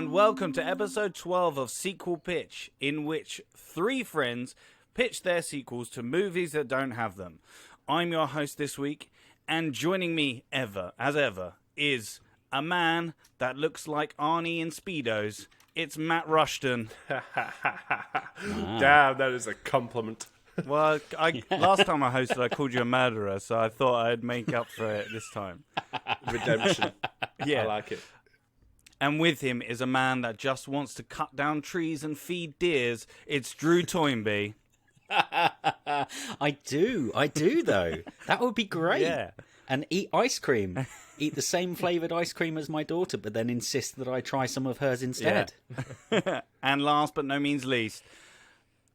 and welcome to episode 12 of Sequel Pitch, in which three friends pitch their sequels to movies that don't have them. I'm your host this week, and joining me as ever, is a man that looks like Arnie in Speedos. It's Matt Rushton. Damn, that is a compliment. Well, last time I hosted, I called you a murderer, so I thought I'd make up for it this time. Redemption. Yeah. I like it. And with him is a man that just wants to cut down trees and feed deers. It's Drew Toynbee. I do though. That would be great. Yeah. And eat ice cream. Eat the same flavoured ice cream as my daughter, but then insist that I try some of hers instead. Yeah. And last but no means least,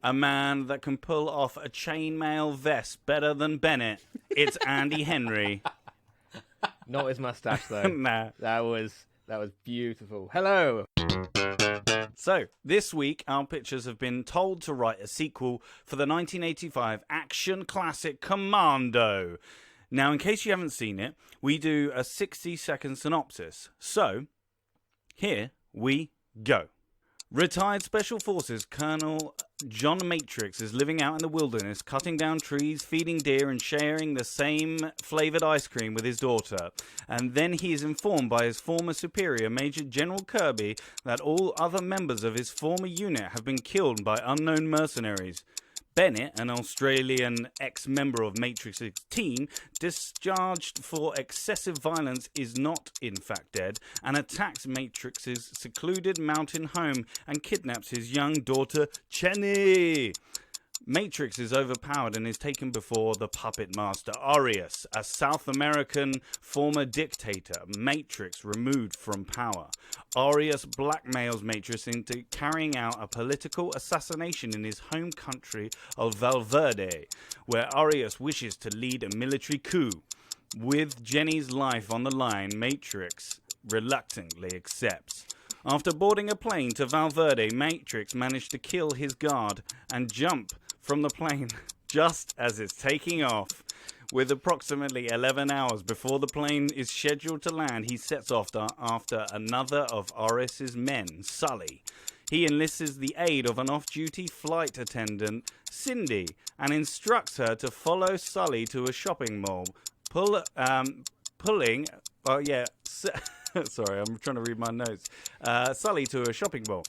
a man that can pull off a chainmail vest better than Bennett. It's Andy Henry. Not his mustache though. Nah. That was beautiful. Hello. So, this week, our pitchers have been told to write a sequel for the 1985 action classic Commando. Now, in case you haven't seen it, we do a 60-second synopsis. So, here we go. Retired Special Forces Colonel John Matrix is living out in the wilderness, cutting down trees, feeding deer, and sharing the same flavoured ice cream with his daughter. And then he is informed by his former superior, Major General Kirby, that all other members of his former unit have been killed by unknown mercenaries. Bennett, an Australian ex-member of Matrix's team, discharged for excessive violence, is not in fact dead, and attacks Matrix's secluded mountain home and kidnaps his young daughter, Cheney. Matrix is overpowered and is taken before the puppet master, Arius, a South American former dictator. Matrix removed from power. Arius blackmails Matrix into carrying out a political assassination in his home country of Valverde, where Arius wishes to lead a military coup. With Jenny's life on the line, Matrix reluctantly accepts. After boarding a plane to Valverde, Matrix managed to kill his guard and jump from the plane just as it's taking off. With approximately 11 hours before the plane is scheduled to land, he sets off after another of Arius's men, Sully. He enlists the aid of an off-duty flight attendant, Cindy, and instructs her to follow Sully to a shopping mall. Sorry, I'm trying to read my notes. Sully to a shopping mall.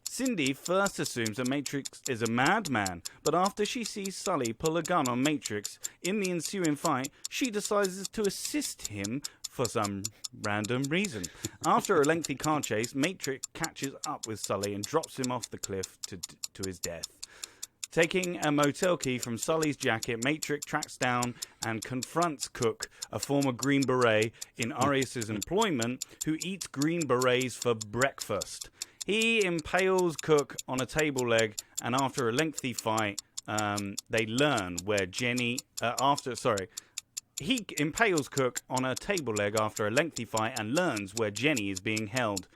Cindy first assumes that Matrix is a madman, but after she sees Sully pull a gun on Matrix in the ensuing fight, she decides to assist him for some random reason. After a lengthy car chase, Matrix catches up with Sully and drops him off the cliff to his death. Taking a motel key from Sully's jacket, Matrix tracks down and confronts Cook, a former Green Beret in Arius's employment, who eats Green Berets for breakfast. He impales Cook on a table leg, and after a lengthy fight, they learn where Jenny... He impales Cook on a table leg after a lengthy fight and learns where Jenny is being held.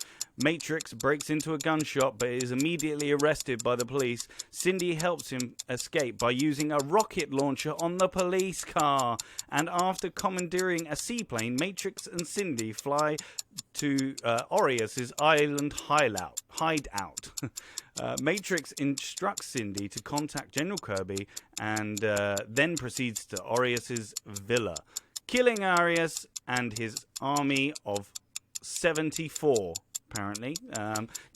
Matrix breaks into a gun shop but is immediately arrested by the police. Cindy helps him escape by using a rocket launcher on the police car. And after commandeering a seaplane, Matrix and Cindy fly to Arius's island hideout. Matrix instructs Cindy to contact General Kirby and then proceeds to Arius's villa, killing Arius and his army of 74. Apparently,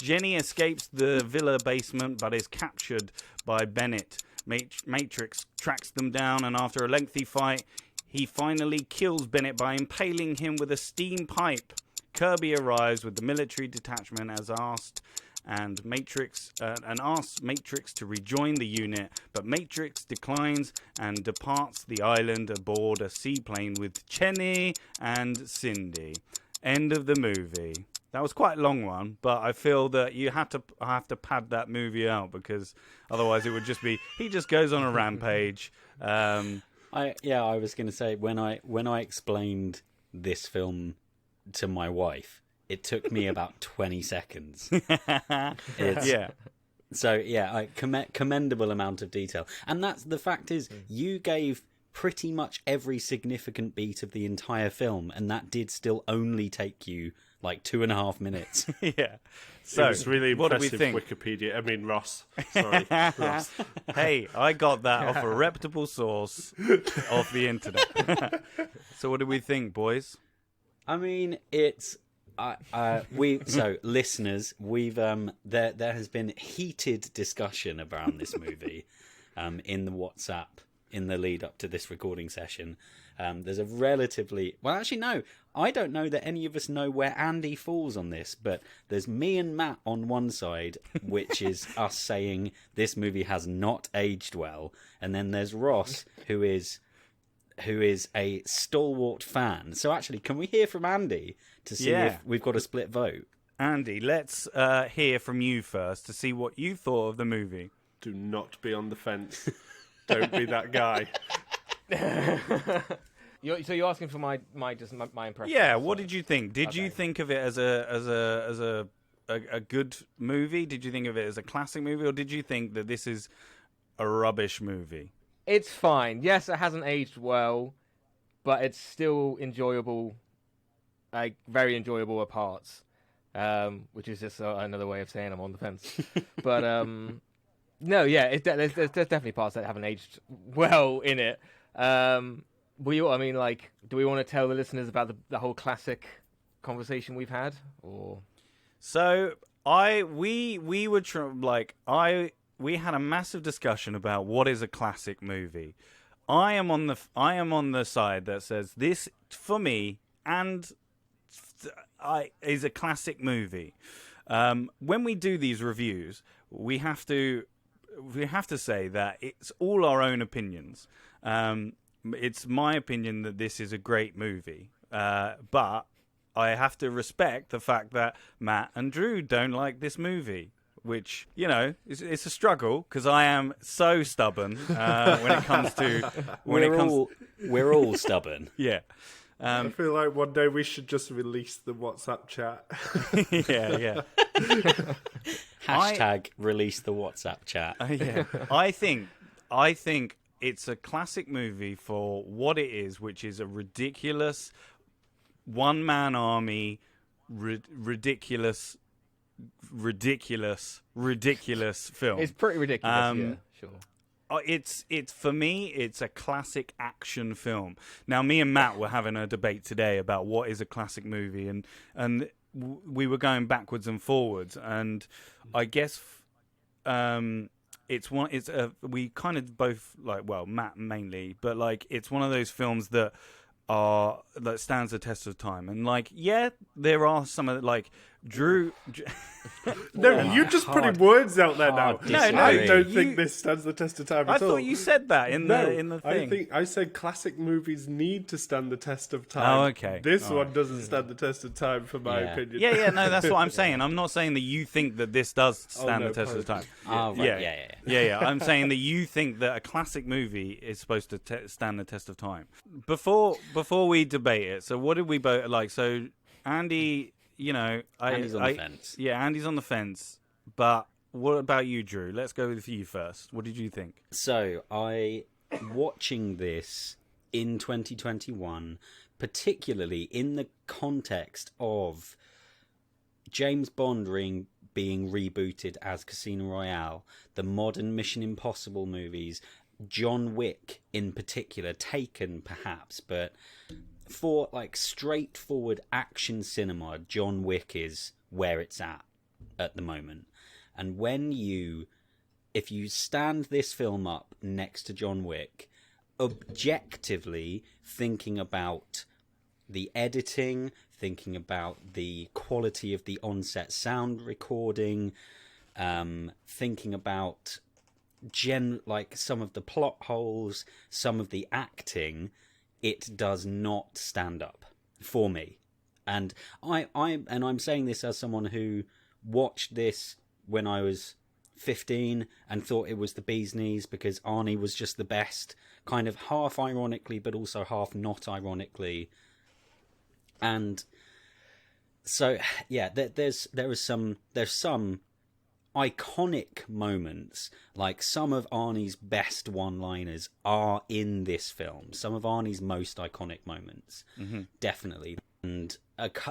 Jenny escapes the villa basement but is captured by Bennett. Matrix tracks them down, and after a lengthy fight, he finally kills Bennett by impaling him with a steam pipe. Kirby arrives with the military detachment as asked, and asks Matrix to rejoin the unit, but Matrix declines and departs the island aboard a seaplane with Cheney and Cindy. End of the movie. That was quite a long one, but I feel that I have to pad that movie out because otherwise it would just be he just goes on a rampage. I was going to say when I explained this film to my wife, it took me about 20 seconds. Commendable amount of detail, and that's the fact is you gave pretty much every significant beat of the entire film, and that did still only take you like 2.5 minutes. Yeah. So So, it's really what do we impressive. think? Wikipedia. I mean Ross. Sorry, Ross. Hey, I got that off a reputable source of the internet. So, what do we think, boys? I mean, it's listeners, we've there has been heated discussion around this movie in the WhatsApp in the lead up to this recording session. There's a relatively actually no, I don't know that any of us know where Andy falls on this, but there's me and Matt on one side, which is us saying this movie has not aged well, and then there's Ross who is a stalwart fan. So actually, can we hear from Andy to see if we've got a split vote? Andy, let's hear from you first to see what you thought of the movie. Do not be on the fence. Don't be that guy. So you're asking for my impression? Yeah, what did you think? Did you think of it as a good movie? Did you think of it as a classic movie, or did you think that this is a rubbish movie? It's fine. Yes, it hasn't aged well, but it's still enjoyable. Like very enjoyable at parts, which is just another way of saying I'm on the fence. But no, yeah, there's definitely parts that haven't aged well in it. Do we want to tell the listeners about the whole classic conversation we've had, or? So we had a massive discussion about what is a classic movie. I am on the side that says this for me is a classic movie. When we do these reviews, we have to say that it's all our own opinions. It's my opinion that this is a great movie, but I have to respect the fact that Matt and Drew don't like this movie, which, it's a struggle because I am so stubborn when it comes to... We're all stubborn. Yeah. I feel like one day we should just release the WhatsApp chat. Yeah. Hashtag release the WhatsApp chat. Yeah. I think it's a classic movie for what it is, which is a ridiculous one-man army, ridiculous film. It's pretty ridiculous. Yeah, sure. It's for me, it's a classic action film. Now, me and Matt were having a debate today about what is a classic movie, and we were going backwards and forwards, and I guess we kind of both Matt mainly, but it's one of those films that stands the test of time, and there are some of Drew. No, you're just putting words out there now. No, I don't think this stands the test of time I at all. thought you said that in the thing. I said classic movies need to stand the test of time. Oh, okay. This one doesn't stand the test of time, for my opinion. Yeah, no, that's what I'm saying. I'm not saying that you think that this does stand the test of time. Oh, right. Yeah. I'm saying that you think that a classic movie is supposed to stand the test of time. Before we debate it, so what did we both like? So Andy, Andy's on the fence. Yeah, Andy's on the fence. But what about you, Drew? Let's go with you first. What did you think? So watching this in 2021, particularly in the context of James Bond being rebooted as Casino Royale, the modern Mission Impossible movies, John Wick in particular, Taken perhaps, but for straightforward action cinema, John Wick is where it's at the moment. And if you stand this film up next to John Wick, objectively thinking about the editing, thinking about the quality of the on-set sound recording, thinking about some of the plot holes, some of the acting, it does not stand up for me. And I'm saying this as someone who watched this when I was 15 and thought it was the bee's knees because Arnie was just the best, kind of half ironically but also half not ironically. And so there's some iconic moments, some of Arnie's best one-liners are in this film. Some of Arnie's most iconic moments, definitely. And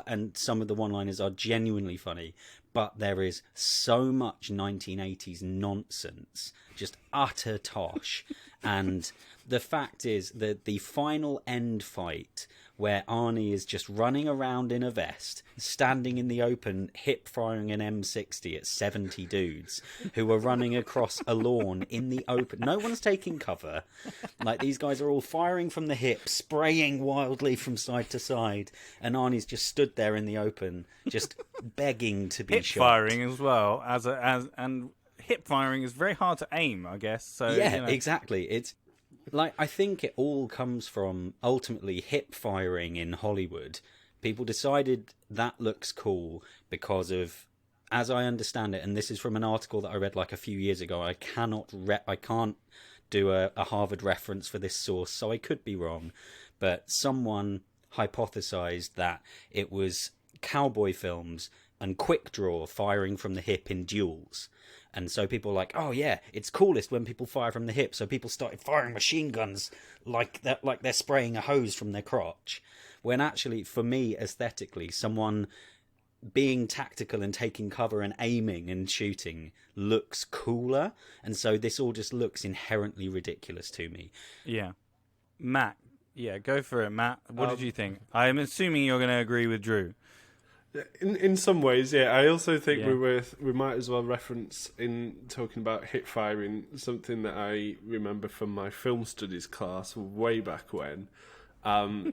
and some of the one-liners are genuinely funny, but there is so much 1980s nonsense, just utter tosh. And the fact is that the final end fight, where Arnie is just running around in a vest, standing in the open, hip-firing an M60 at 70 dudes who are running across a lawn in the open. No one's taking cover. Like, these guys are all firing from the hip, spraying wildly from side to side, and Arnie's just stood there in the open, just begging to be Hip shot. firing as well, and hip firing is very hard to aim, I guess. So Yeah, exactly. It's like, I think it all comes from ultimately hip firing in Hollywood. People decided that looks cool because of, as I understand it, and this is from an article that I read like a few years ago. I can't do a Harvard reference for this source, so I could be wrong. But someone hypothesized that it was cowboy films and quick draw firing from the hip in duels. And so people were like, oh yeah, it's coolest when people fire from the hip. So people started firing machine guns like they're spraying a hose from their crotch. When actually, for me, aesthetically, someone being tactical and taking cover and aiming and shooting looks cooler. And so this all just looks inherently ridiculous to me. Yeah. Matt, yeah, go for it, Matt. What did you think? I'm assuming you're going to agree with Drew. In some ways, yeah. I also think Yeah. we might as well reference, in talking about hip firing, something that I remember from my film studies class way back when,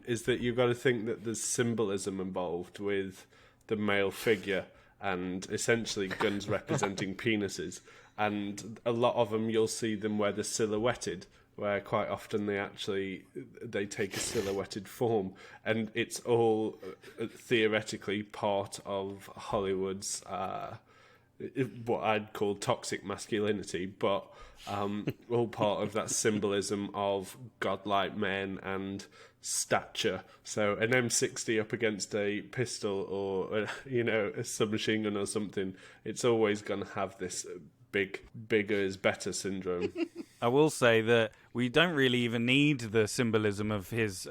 is that you've got to think that there's symbolism involved with the male figure and essentially guns representing penises. And a lot of them, you'll see them where they're silhouetted, where quite often they take a silhouetted form, and it's all theoretically part of Hollywood's what I'd call toxic masculinity, but all part of that symbolism of godlike men and stature. So an M60 up against a pistol or a submachine gun or something, it's always going to have this bigger is better syndrome. I will say that we don't really even need the symbolism of his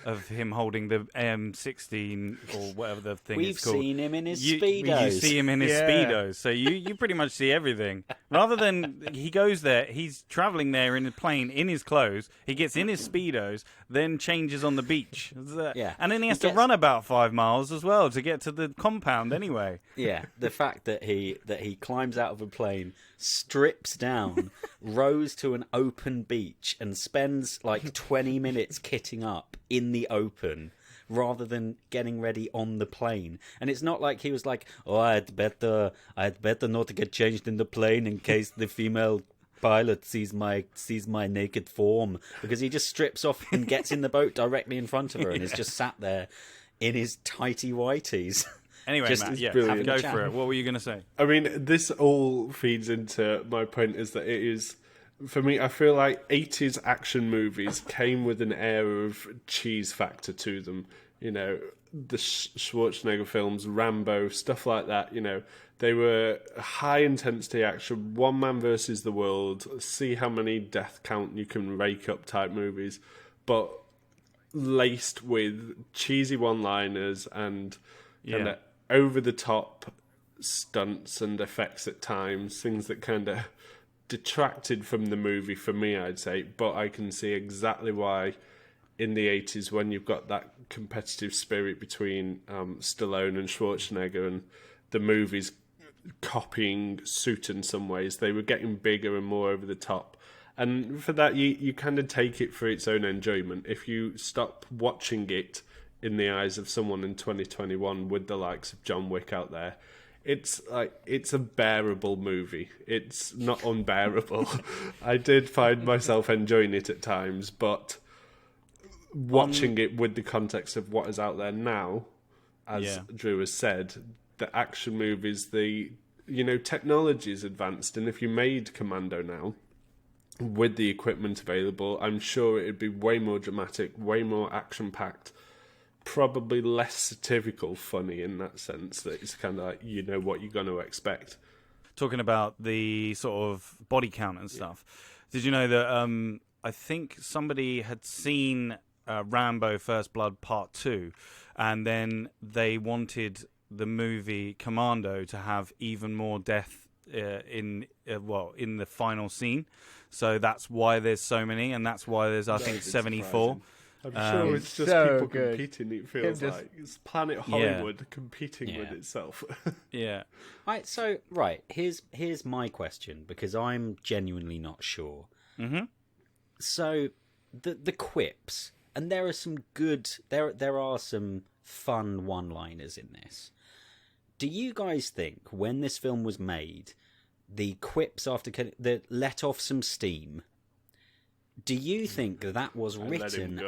of him holding the M16 or whatever the thing We've is called. seen him in his You Speedos. see him in his Yeah. Speedos, so you pretty much see everything. Rather than he goes there, he's travelling there in a plane in his clothes, he gets in his Speedos, then changes on the beach. Yeah. And then he has He to run about 5 miles as well to get to the compound anyway. Yeah, the fact that he climbs out of a plane, strips down, rows to an open beach, and spends like 20 minutes kitting up in the open rather than getting ready on the plane. And it's not like he was like, oh, I'd better not get changed in the plane in case the female pilot sees my naked form, because he just strips off and gets in the boat directly in front of her and is just sat there in his tighty whities. Anyway, Just Matt, as yeah, brilliant. go Chat. for it. What were you going to say? I mean, this all feeds into my point, is that it is, for me, I feel like 80s action movies came with an air of cheese factor to them. You know, the Schwarzenegger films, Rambo, stuff like that, they were high intensity action, one man versus the world, see how many death count you can rake up type movies, but laced with cheesy one-liners and Yeah. over the top stunts and effects at times, things that kind of detracted from the movie for me, I'd say. But I can see exactly why in the 80s, when you've got that competitive spirit between Stallone and Schwarzenegger, and the movies copying suit in some ways, they were getting bigger and more over the top. And for that, you kind of take it for its own enjoyment. If you stop watching it in the eyes of someone in 2021 with the likes of John Wick out there, it's a bearable movie. It's not unbearable. I did find myself enjoying it at times, but watching it with the context of what is out there now, as Drew has said, the action movies, technology is advanced, and if you made Commando now with the equipment available, I'm sure it'd be way more dramatic, way more action-packed, probably less satirical funny in that sense, that it's kind of like, what you're going to expect. Talking about the sort of body count and stuff, did you know that I think somebody had seen Rambo: First Blood Part 2, and then they wanted the movie Commando to have even more death in the final scene. So that's why there's so many, and that's why there's I think 74. I'm sure it's just so people good. competing. It feels like it's Planet Hollywood competing with itself. Yeah. Here's my question, because I'm genuinely not sure. Mm-hmm. So the quips, and there are some good, there are some fun one-liners in this. Do you guys think when this film was made, the quips that let off some steam? Do you think that was written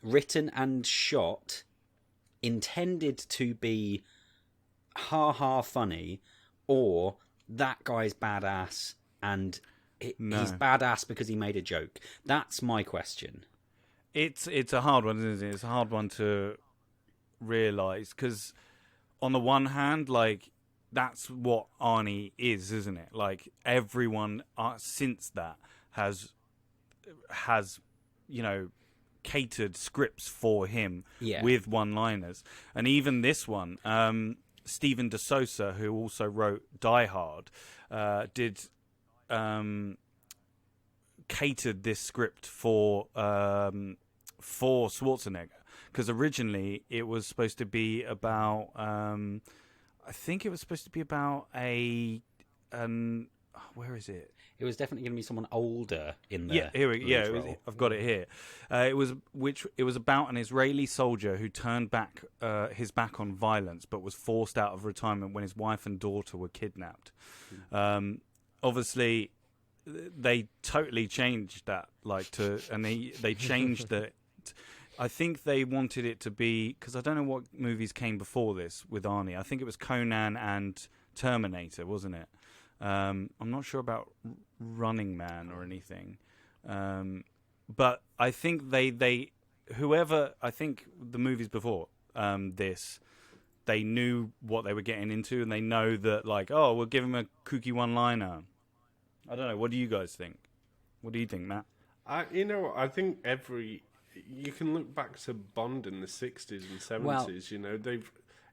and shot, intended to be ha funny, or that guy's badass and he's badass because he made a joke? That's my question. It's a hard one, isn't it? It's a hard one to realise, because on the one hand, like, that's what Arnie is, isn't it? Like, everyone since that has catered scripts for him with one-liners. And even this one, Stephen DeSouza, who also wrote Die Hard, catered this script for Schwarzenegger, because originally it was supposed to be about I think it was supposed to be about where is it? It was definitely going to be someone older in the I've got it here. It was about an Israeli soldier who turned his back on violence, but was forced out of retirement when his wife and daughter were kidnapped. Obviously, they totally changed that, they changed the. I think they wanted it to be, because I don't know what movies came before this with Arnie. I think it was Conan and Terminator, wasn't it? I'm not sure about Running Man or anything, but I think I think the movies before this, they knew what they were getting into, and they know that, like, oh, we'll give him a kooky one-liner. I don't know. What do you guys think? What do you think, Matt? I think you can look back to Bond in the 60s and 70s. They've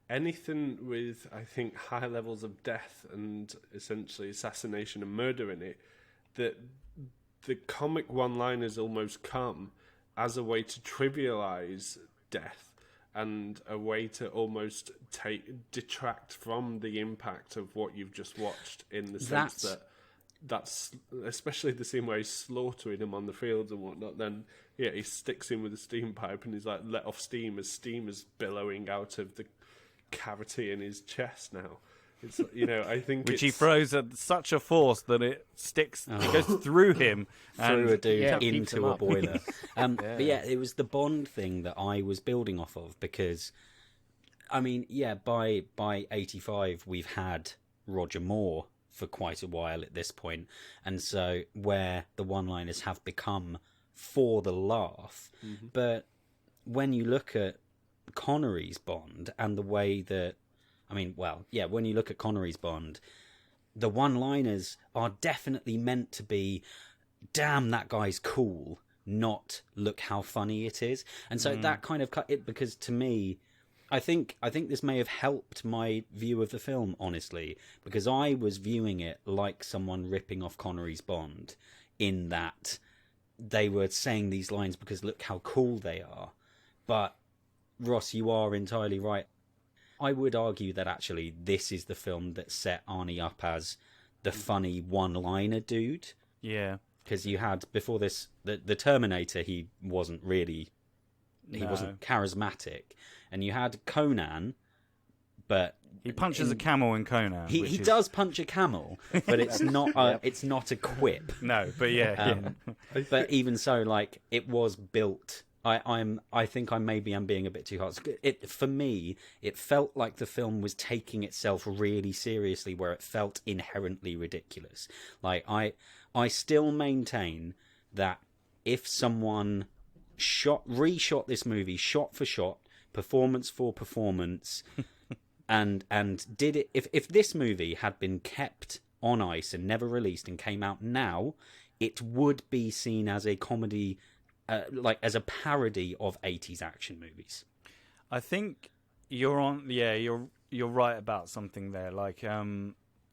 anything with, I think, high levels of death and essentially assassination and murder in it, that the comic one-liners almost come as a way to trivialize death and a way to almost detract from the impact of what you've just watched, in the sense that's especially the scene where he's slaughtering him on the fields and whatnot. Then he sticks him with a steam pipe and he's like, let off steam, as steam is billowing out of the cavity in his chest now. It's I think he throws at such a force that it sticks, it goes through him through a dude keeps into him a up. boiler. But it was the Bond thing that I was building off of, because I mean, by 85 we've had Roger Moore for quite a while at this point, and so where the one-liners have become for the laugh. Mm-hmm. But when you look at Connery's Bond and the way that, when you look at Connery's Bond, the one-liners are definitely meant to be, damn, that guy's cool, not look how funny it is. And so that kind of cut it, because to me, I think this may have helped my view of the film, honestly, because I was viewing it like someone ripping off Connery's Bond, in that they were saying these lines because look how cool they are. But Ross, you are entirely right. I would argue that actually this is the film that set Arnie up as the funny one-liner dude. Yeah. Because you had, before this, the Terminator, he wasn't charismatic. And you had Conan, but he punches a camel in Conan. He does punch a camel, but it's not it's not a quip. No, but But even so, like, it was built. I think I maybe am being a bit too harsh. For me, it felt like the film was taking itself really seriously, where it felt inherently ridiculous. Like, I still maintain that if someone reshot this movie shot for shot, performance for performance, and did it, if this movie had been kept on ice and never released and came out now, it would be seen as a comedy like as a parody of 80s action movies. I think you're on. Yeah, you're right about something there. Like,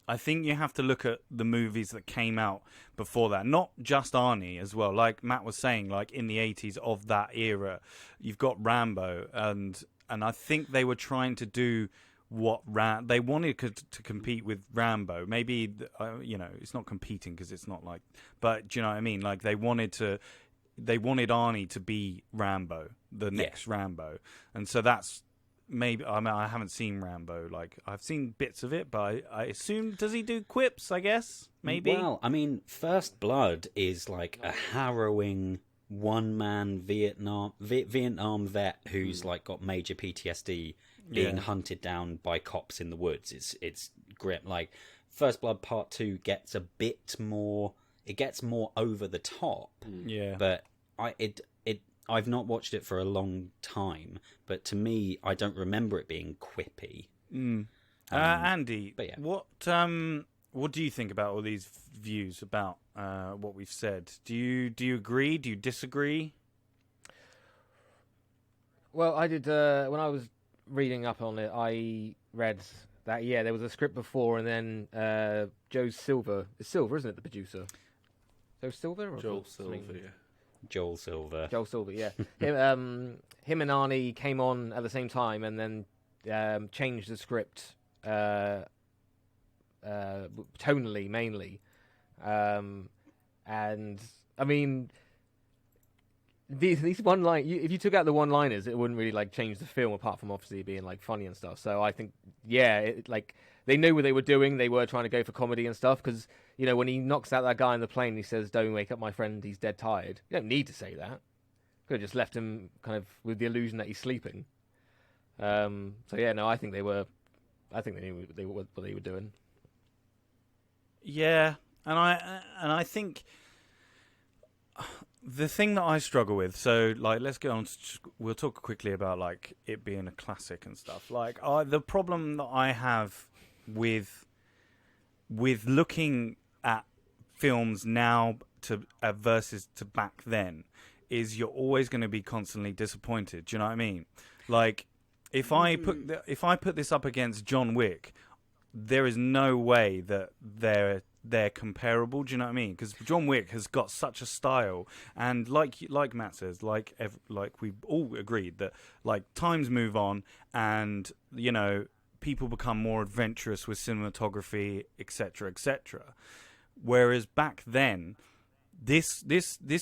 I think you have to look at the movies that came out before that, not just Arnie as well. Like Matt was saying, like in the 80s of that era, you've got Rambo, and I think they were trying to do what they wanted to compete with Rambo. Maybe it's not competing because it's not like, but do you know what I mean? Like they wanted Arnie to be Rambo, the next Rambo, and so that's. Maybe I haven't seen Rambo. Like I've seen bits of it, but I assume does he do quips? I guess maybe. Well, I mean, First Blood is like a harrowing one-man Vietnam vet who's like got major PTSD, being hunted down by cops in the woods. It's grim. Like First Blood Part 2 gets a bit more. It gets more over the top. Yeah, but I've not watched it for a long time, but to me, I don't remember it being quippy. Andy, but yeah. What do you think about all these views about what we've said? Do you agree? Do you disagree? Well, I did when I was reading up on it. I read that there was a script before, and then Joe Silver. It's Silver, isn't it? The producer. Joe Silver. Or Joel Silver. Yeah. Joel Silver. Joel Silver, yeah. Him and Arnie came on at the same time, and then changed the script tonally mainly, and I mean these one line. If you took out the one-liners, it wouldn't really like change the film, apart from obviously being like funny and stuff. So I think like they knew what they were doing. They were trying to go for comedy and stuff because. You know, when he knocks out that guy on the plane, he says, "Don't wake up my friend, he's dead tired." You don't need to say that. Could have just left him kind of with the illusion that he's sleeping. So no, I think they knew what they were doing. Yeah, and I think the thing that I struggle with. So, like, let's get on. We'll talk quickly about like it being a classic and stuff. Like, the problem that I have with looking at films now versus to back then is you're always going to be constantly disappointed. Do you know what I mean? Like if I put this up against John Wick, there is no way that they're comparable. Do you know what I mean? Because John Wick has got such a style, and like Matt says, like we all agreed that like times move on, and you know people become more adventurous with cinematography, etc., etc. Whereas back then, this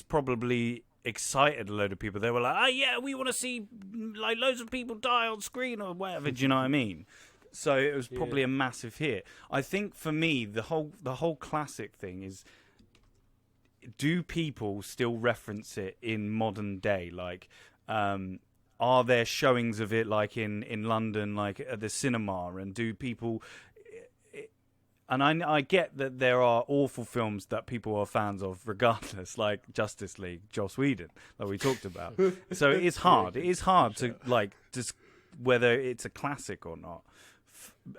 probably excited a load of people. They were like, "Oh yeah, we want to see like loads of people die on screen or whatever." Do you know what I mean? So it was probably a massive hit. I think for me, the whole classic thing is, do people still reference it in modern day? Like, are there showings of it like in London, like at the cinema? And do people? And I get that there are awful films that people are fans of, regardless, like Justice League, Joss Whedon, that we talked about. So it is hard. It is hard to like just whether it's a classic or not.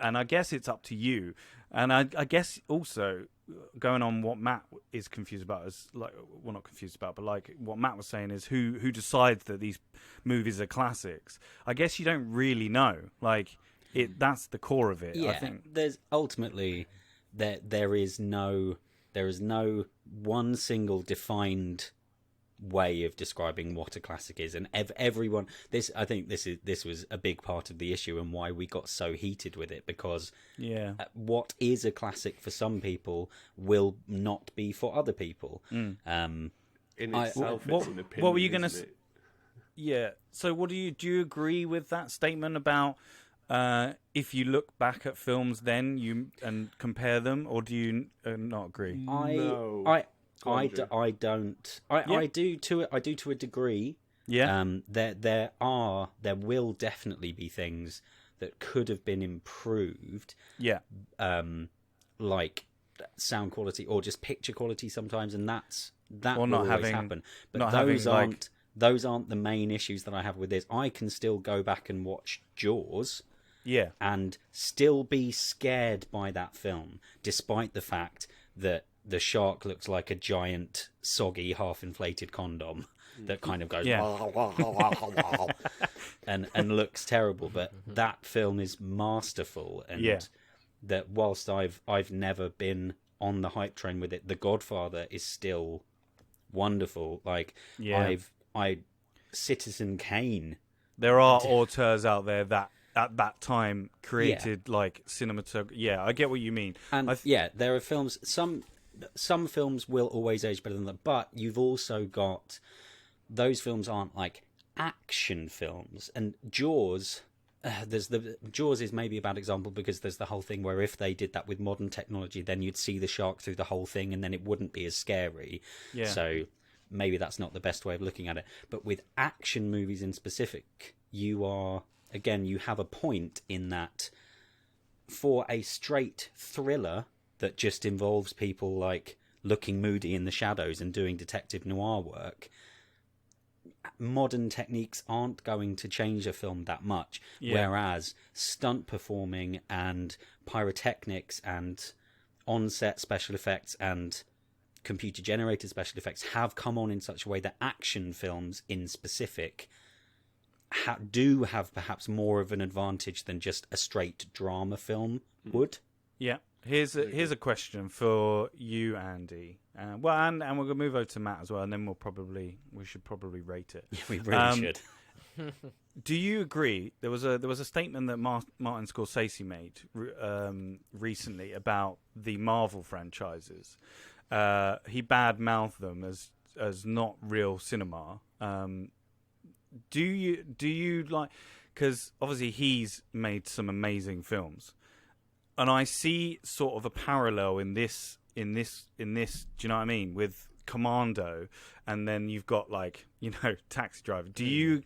And I guess it's up to you. And I guess also going on what Matt is confused about is like, well, not confused about, but like what Matt was saying is who decides that these movies are classics. I guess you don't really know. Like that's the core of it. Yeah, I think there's ultimately there is no one single defined way of describing what a classic is, and everyone. I think this was a big part of the issue and why we got so heated with it, because what is a classic for some people will not be for other people. In itself, it's an opinion. What were you going to? Yeah. So, what do you agree with that statement about? If you look back at films then and compare them, or do you not agree? No. I do to a degree. Yeah. There will definitely be things that could have been improved. Yeah. Like sound quality or just picture quality sometimes, and that or will not always having, happen. But not those aren't the main issues that I have with this. I can still go back and watch Jaws. Yeah. And still be scared by that film, despite the fact that the shark looks like a giant, soggy, half-inflated condom. that kind of goes Yeah. and looks terrible. But that film is masterful, and Yeah. that whilst I've never been on the hype train with it, The Godfather is still wonderful. Like Yeah. Citizen Kane. There are auteurs out there that at that time created like cinematography. Yeah, I get what you mean. And there are films. Some films will always age better than that, but you've also got those films aren't like action films. And Jaws, Jaws is maybe a bad example because there's the whole thing where if they did that with modern technology, then you'd see the shark through the whole thing, and then it wouldn't be as scary. Yeah. So maybe that's not the best way of looking at it. But with action movies in specific, you have a point in that for a straight thriller that just involves people like looking moody in the shadows and doing detective noir work, modern techniques aren't going to change a film that much. Yeah. Whereas stunt performing and pyrotechnics and on-set special effects and computer-generated special effects have come on in such a way that action films in specific do have perhaps more of an advantage than just a straight drama film would. Yeah. Here's a question for you, Andy. And we're going to move over to Matt as well, and then we should probably rate it. Yeah, we really should. Do you agree? There was a statement that Martin Scorsese made recently about the Marvel franchises. He badmouthed them as not real cinema. Do you like? Because obviously he's made some amazing films. And I see sort of a parallel in this. Do you know what I mean? With Commando, and then you've got like Taxi Driver. Do you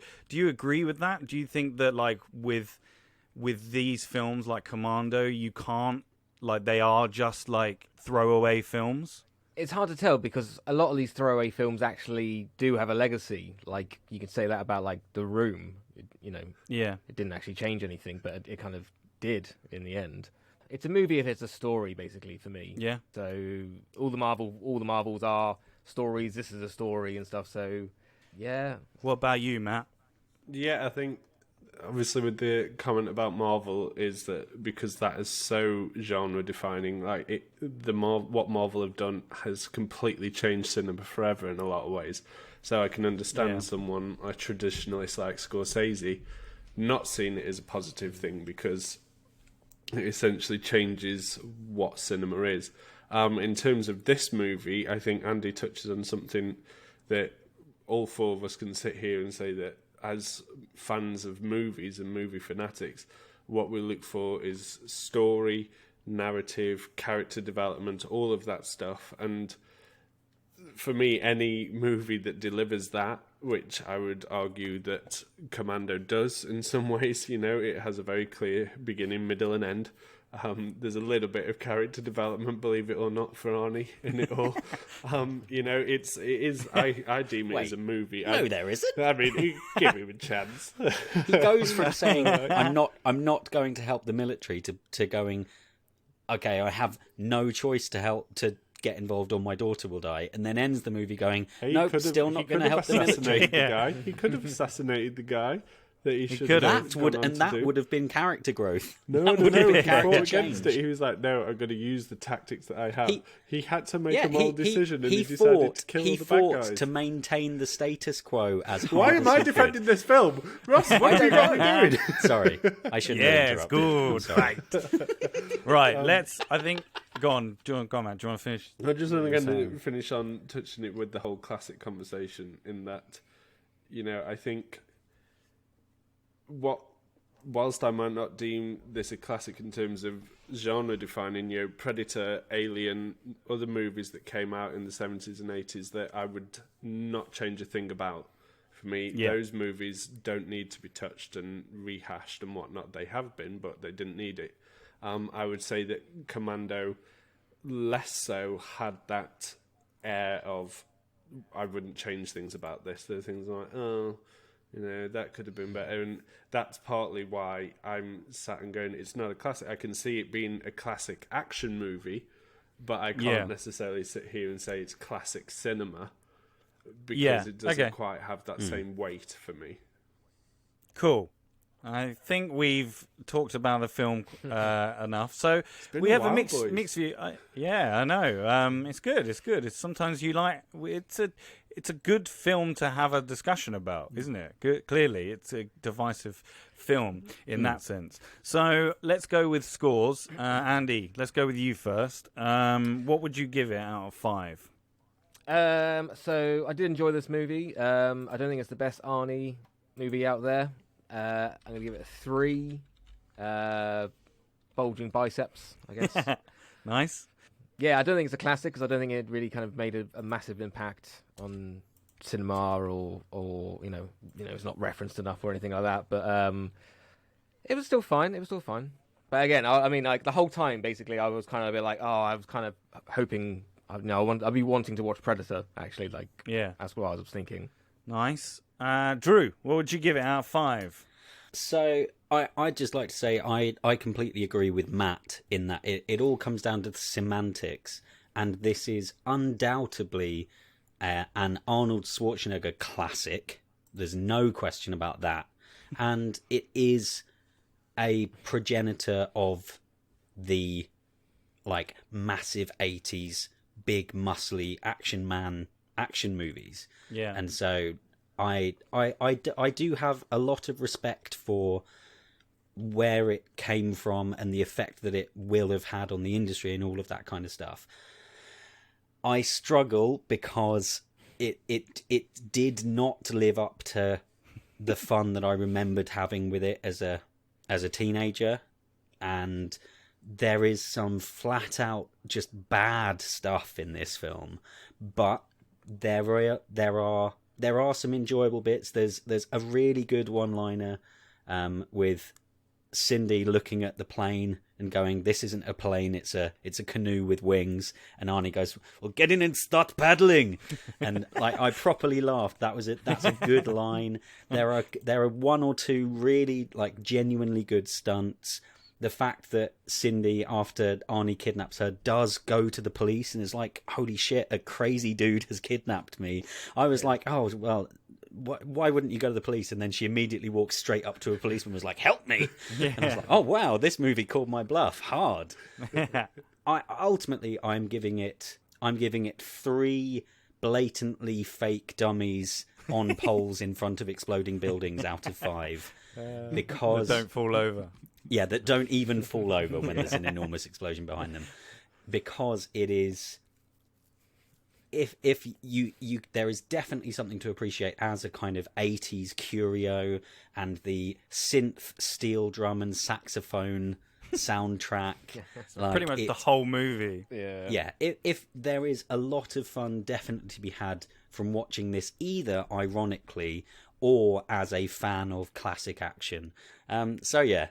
agree with that? Do you think that like with these films like Commando, you can't they are just like throwaway films? It's hard to tell because a lot of these throwaway films actually do have a legacy. Like you could say that about like The Room. Yeah. It didn't actually change anything, but it kind of did in the end. It's a movie if it's a story, basically, for me. Yeah. So all the Marvels are stories. This is a story and stuff. So, yeah. What about you, Matt? Yeah, I think obviously with the comment about Marvel is that because that is so genre defining, like what Marvel have done has completely changed cinema forever in a lot of ways. So I can understand someone, a traditionalist like Scorsese, not seeing it as a positive thing because it essentially changes what cinema is. In terms of this movie, I think Andy touches on something that all four of us can sit here and say that as fans of movies and movie fanatics, what we look for is story, narrative, character development, all of that stuff. And for me, any movie that delivers that, which I would argue that Commando does in some ways, it has a very clear beginning, middle and end. There's a little bit of character development, believe it or not, for Arnie in it all. It is. I deem it as a movie. No, there isn't. I mean, give him a chance. He goes from saying I'm not going to help the military to going, okay, I have no choice to get involved or my daughter will die, and then ends the movie going, nope, still not going to help the military. He could have assassinated the guy that he should could have. That would have been character growth. No. Been He character fought against change. it. He was like, no, I'm going to use the tactics that I have. He had to make a moral he decision, and he decided to kill the bad guys. to maintain the status quo as hard Why as am I he defending could. this film? Ross, what have you got me doing? Sorry, I shouldn't Yes, have good. interrupted. Right, let's. I think. Go on, Matt. Do you want to finish? I just want to finish on touching it with the whole classic conversation. In that, I think whilst I might not deem this a classic in terms of genre defining, Predator, Alien, other movies that came out in the 70s and 80s that I would not change a thing about. For me, those movies don't need to be touched and rehashed and whatnot. They have been, but they didn't need it. I would say that Commando less so had that air of I wouldn't change things about this. There are things like, that could have been better. And that's partly why I'm sat and going, it's not a classic. I can see it being a classic action movie, but I can't necessarily sit here and say it's classic cinema. because it doesn't quite have that same weight for me. Cool. I think we've talked about the film enough. So been we a have a while, mixed boys. view. I know. It's good. It's sometimes you like. It's a good film to have a discussion about, isn't it? Clearly, it's a divisive film in that sense. So let's go with scores. Andy, let's go with you first. What would you give it out of 5? So I did enjoy this movie. I don't think it's the best Arnie movie out there. I'm going to give it a 3. Bulging biceps, I guess. Nice. Yeah, I don't think it's a classic because I don't think it really kind of made a massive impact on cinema or it's not referenced enough or anything like that. But it was still fine. But again, I mean, like the whole time, basically, I was kind of a bit like, I was kind of hoping, I'd be wanting to watch Predator, actually. Like, Yeah. that's what I was thinking. Nice. Drew, what would you give it out of 5? So I'd just like to say I completely agree with Matt in that it all comes down to the semantics, and this is undoubtedly an Arnold Schwarzenegger classic. There's no question about that. And it is a progenitor of the like massive 80s big muscly action movies. Yeah. And so I do have a lot of respect for where it came from and the effect that it will have had on the industry and all of that kind of stuff. I struggle because it did not live up to the fun that I remembered having with it as a teenager, and there is some flat out just bad stuff in this film, but there are some enjoyable bits. There's a really good one-liner with Cindy looking at the plane and going, "This isn't a plane, it's a canoe with wings." And Arnie goes, "Well, get in and start paddling." And like I properly laughed. That's a good line. There are one or two really like genuinely good stunts. The fact that Cindy, after Arnie kidnaps her, does go to the police and is like, "Holy shit, a crazy dude has kidnapped me." I was like, "Oh, well, why wouldn't you go to the police?" And then she immediately walks straight up to a policeman and was like, "Help me." Yeah. And I was like, "Oh, wow, this movie called my bluff hard." I'm giving it 3 blatantly fake dummies on poles in front of exploding buildings out of 5. Because Don't fall over. Yeah, that don't even fall over when there's an enormous explosion behind them. Because it is... If you there is definitely something to appreciate as a kind of 80s curio, and the synth, steel drum and saxophone soundtrack. Like, Pretty much the whole movie. Yeah. Yeah, if there is a lot of fun definitely to be had from watching this, either ironically or as a fan of classic action. So yeah,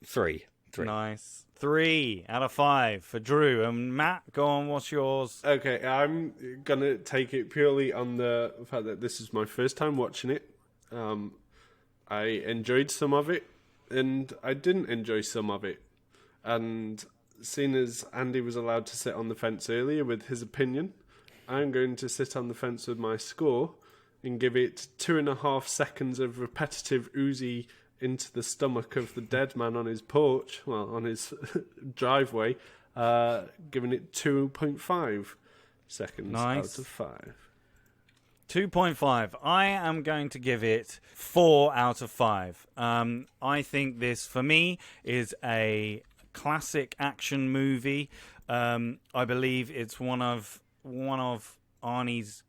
3. Nice. 3 out of 5 for Drew. And Matt, go on, what's yours? Okay, I'm going to take it purely on the fact that this is my first time watching it. I enjoyed some of it, and I didn't enjoy some of it. And seeing as Andy was allowed to sit on the fence earlier with his opinion, I'm going to sit on the fence with my score and give it 2.5 seconds of repetitive Uzi into the stomach of the dead man on his porch, well, on his driveway, giving it 2.5 seconds out of 5. 2.5. I am going to give it 4 out of 5. I think this, for me, is a classic action movie. I believe it's one of Arnie's...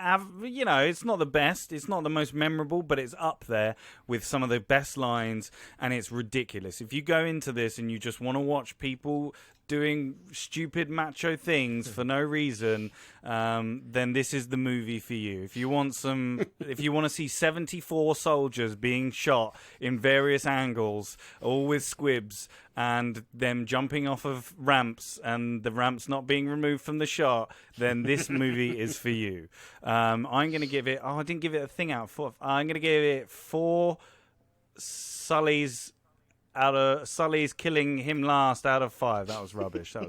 it's not the best, it's not the most memorable, but it's up there with some of the best lines, and it's ridiculous. If you go into this and you just want to watch people doing stupid macho things for no reason, then this is the movie for you. If you want to see 74 soldiers being shot in various angles, all with squibs, and them jumping off of ramps and the ramps not being removed from the shot, then this movie is for you. I'm going to give it... I didn't give it a thing out of 4. I'm going to give it 4 Sully's Sully's killing him last out of 5. That was rubbish. So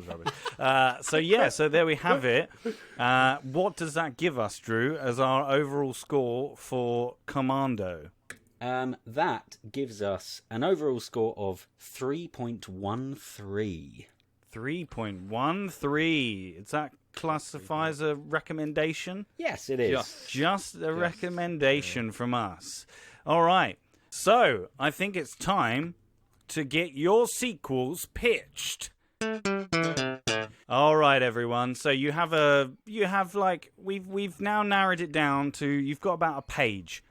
there we have it. What does that give us, Drew, as our overall score for Commando? That gives us an overall score of 3.13. 3.13. Is that classify as a recommendation? Yes, it is. Just a recommendation from us. All right. So, I think it's time to get your sequels pitched. All right, everyone. So we've now narrowed it down to, you've got about a page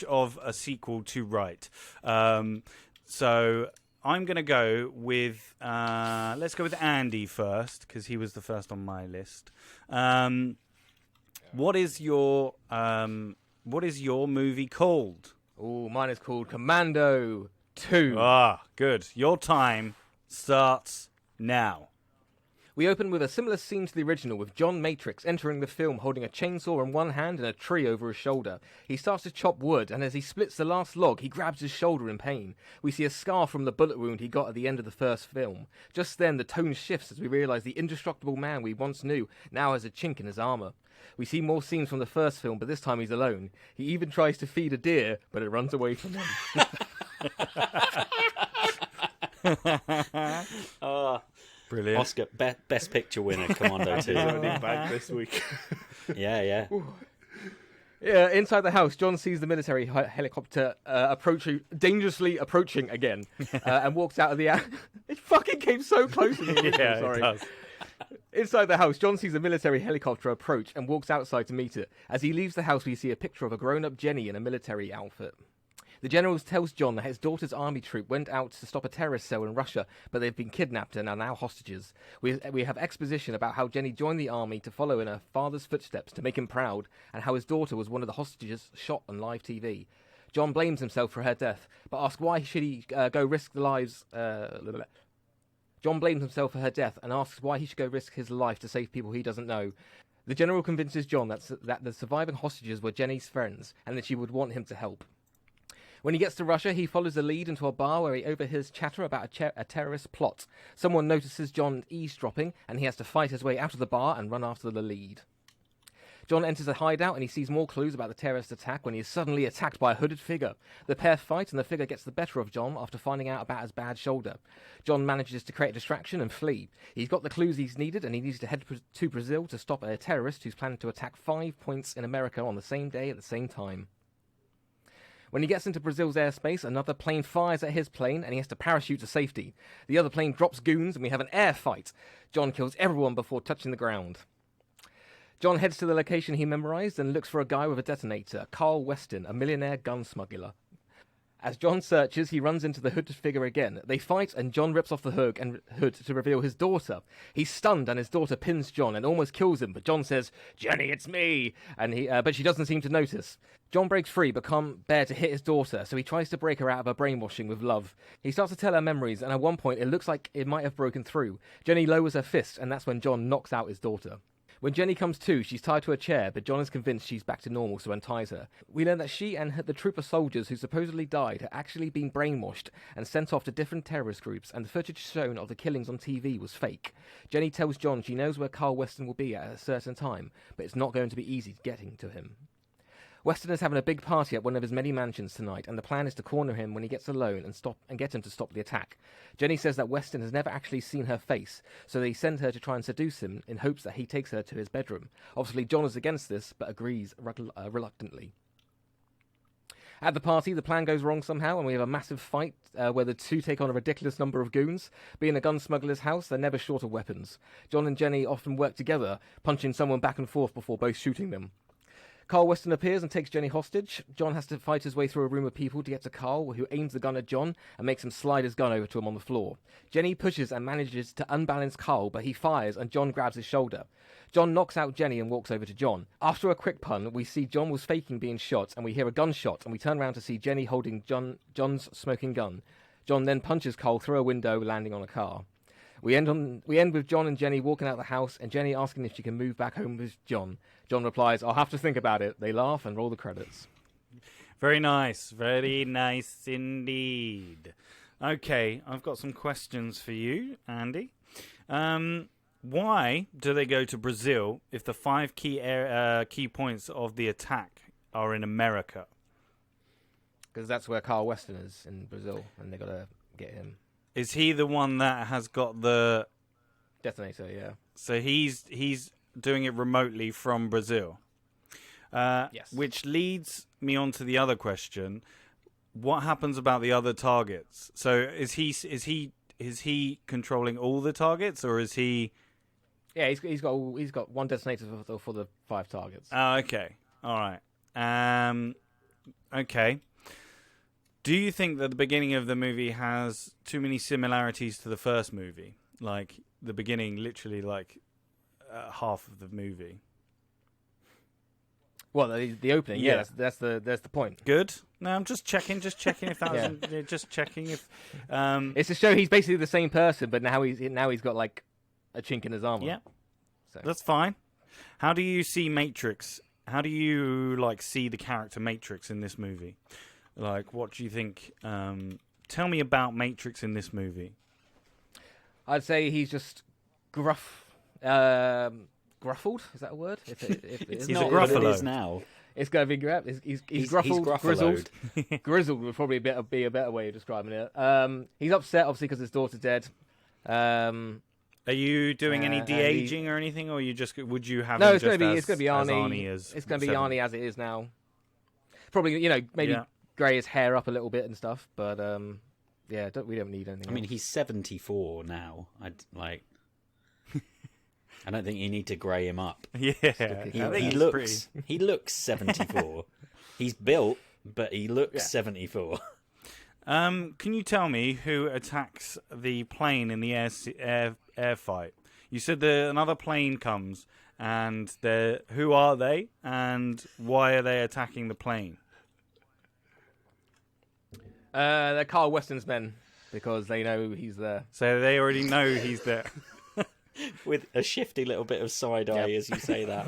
of a sequel to write. So I'm going to go with, let's go with Andy first, because he was the first on my list. What is your movie called? Oh, mine is called Commando 2. Ah, good. Your time starts now. We open with a similar scene to the original, with John Matrix entering the film holding a chainsaw in one hand and a tree over his shoulder. He starts to chop wood, and as he splits the last log, he grabs his shoulder in pain. We see a scar from the bullet wound he got at the end of the first film. Just then, the tone shifts as we realise the indestructible man we once knew now has a chink in his armour. We see more scenes from the first film, but this time he's alone. He even tries to feed a deer, but it runs away from him. Brilliant. Oscar, best picture winner, Commando 2. Only back this week. Yeah. Yeah, inside the house, John sees the military helicopter dangerously approaching again, and walks out of the... It fucking came so close to me. Yeah, sorry. it does. Inside the house, John sees a military helicopter approach and walks outside to meet it. As he leaves the house, we see a picture of a grown-up Jenny in a military outfit. The general tells John that his daughter's army troop went out to stop a terrorist cell in Russia, but they've been kidnapped and are now hostages. We have exposition about how Jenny joined the army to follow in her father's footsteps to make him proud, and how his daughter was one of the hostages shot on live TV. John blames himself for her death, but asks why should he go risk the lives... John blames himself for her death and asks why he should go risk his life to save people he doesn't know. The general convinces John that the surviving hostages were Jenny's friends and that she would want him to help. When he gets to Russia, he follows the lead into a bar where he overhears chatter about a terrorist plot. Someone notices John eavesdropping, and he has to fight his way out of the bar and run after the lead. John enters a hideout and he sees more clues about the terrorist attack when he is suddenly attacked by a hooded figure. The pair fight and the figure gets the better of John after finding out about his bad shoulder. John manages to create a distraction and flee. He's got the clues he's needed and he needs to head to Brazil to stop a terrorist who's planning to attack 5 points in America on the same day at the same time. When he gets into Brazil's airspace, another plane fires at his plane and he has to parachute to safety. The other plane drops goons and we have an air fight. John kills everyone before touching the ground. John heads to the location he memorized and looks for a guy with a detonator, Carl Weston, a millionaire gun smuggler. As John searches, he runs into the hooded figure again. They fight and John rips off the hood to reveal his daughter. He's stunned and his daughter pins John and almost kills him, but John says, "Jenny, it's me!" But she doesn't seem to notice. John breaks free but can't bear to hit his daughter, so he tries to break her out of her brainwashing with love. He starts to tell her memories, and at one point it looks like it might have broken through. Jenny lowers her fist, and that's when John knocks out his daughter. When Jenny comes to, she's tied to a chair, but John is convinced she's back to normal, so unties her. We learn that she and the troop of soldiers who supposedly died had actually been brainwashed and sent off to different terrorist groups, and the footage shown of the killings on TV was fake. Jenny tells John she knows where Carl Weston will be at a certain time, but it's not going to be easy getting to him. Weston is having a big party at one of his many mansions tonight, and the plan is to corner him when he gets alone and get him to stop the attack. Jenny says that Weston has never actually seen her face, so they send her to try and seduce him in hopes that he takes her to his bedroom. Obviously, John is against this, but agrees reluctantly. At the party, the plan goes wrong somehow, and we have a massive fight where the two take on a ridiculous number of goons. Being a gun smuggler's house, they're never short of weapons. John and Jenny often work together, punching someone back and forth before both shooting them. Carl Weston appears and takes Jenny hostage. John has to fight his way through a room of people to get to Carl, who aims the gun at John and makes him slide his gun over to him on the floor. Jenny pushes and manages to unbalance Carl, but he fires and John grabs his shoulder. John knocks out Jenny and walks over to John. After a quick pun, we see John was faking being shot, and we hear a gunshot, and we turn around to see Jenny holding John's smoking gun. John then punches Carl through a window, landing on a car. We end with John and Jenny walking out the house, and Jenny asking if she can move back home with John. John replies, "I'll have to think about it." They laugh and roll the credits. Very nice. Very nice indeed. Okay, I've got some questions for you, Andy. Why do they go to Brazil if the 5 key points of the attack are in America? Because that's where Carl Weston is in Brazil, and they got to get him. Is he the one that has got the Detonator, yeah. So he's doing it remotely from Brazil. Yes. Which leads me on to the other question: what happens about the other targets? So is he controlling all the targets, or is he? Yeah, he's got one detonator for the 5 targets. Oh, okay, all right. Okay. Do you think that the beginning of the movie has too many similarities to the first movie? Like the beginning, literally like half of the movie. Well, the opening, yeah, that's the point. Good. No, I'm just checking if that was just checking if. It's to show he's basically the same person, but now he's got like a chink in his armor. Yeah, so. That's fine. How do you see Matrix? How do you see the character Matrix in this movie? Like, what do you think? Tell me about Matrix in this movie. I'd say he's just gruffled. Is that a word? It's He's not a gruffalo. what it is now. It's going to be he's gruffled, grizzled. Grizzled would probably be a better way of describing it. He's upset, obviously, because his daughter's dead. Are you doing any de-aging or anything, or would you have? No, him it's going to be Arnie. It's going to be Arnie as it is now. Probably, maybe grey his hair up a little bit and stuff, but yeah, we don't need anything. I mean, he's 74 now. I don't think you need to grey him up. Yeah, He looks 74. He's built, but he looks 74. Can you tell me who attacks the plane in the air fight? You said another plane comes, and who are they, and why are they attacking the plane? They're Carl Weston's men because they know he's there. So they already know he's there. With a shifty little bit of side eye as you say that.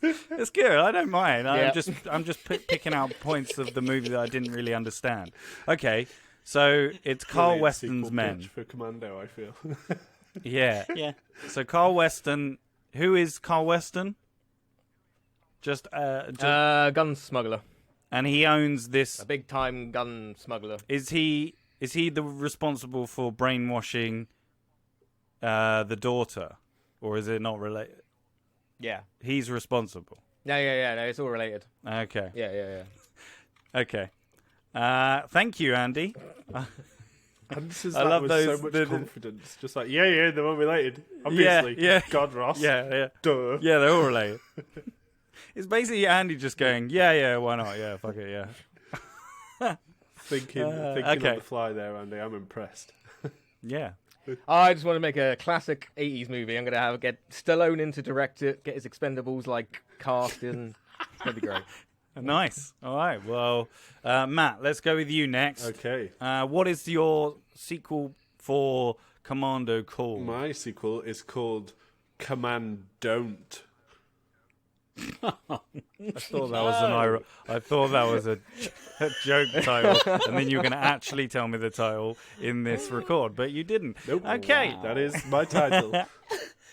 It's good. I don't mind. I'm just picking out points of the movie that I didn't really understand. Okay, so it's Carl Weston's men for Commando. I feel. Yeah. Yeah. So Carl Weston. Who is Carl Weston? Just gun smuggler. And he owns this. A big time gun smuggler. Is he the responsible for brainwashing the daughter, or is it not related? Yeah. He's responsible. No, it's all related. Okay. Yeah. Okay. Thank you, Andy. I love those. So much confidence. Just like, they're all related. Obviously. Yeah. God, Ross. Yeah. Duh. Yeah, they're all related. It's basically Andy just going, yeah, why not? Yeah, fuck it, yeah. Thinking on the fly there, Andy. I'm impressed. Yeah. I just want to make a classic 80s movie. I'm going to get Stallone in to direct it, get his Expendables cast in. That'd be great. Nice. All right. Well, Matt, let's go with you next. Okay. What is your sequel for Commando called? My sequel is called Commando. I thought that was a joke title, and then you were going to actually tell me the title in this record, but you didn't. Nope. Okay. Wow. That is my title.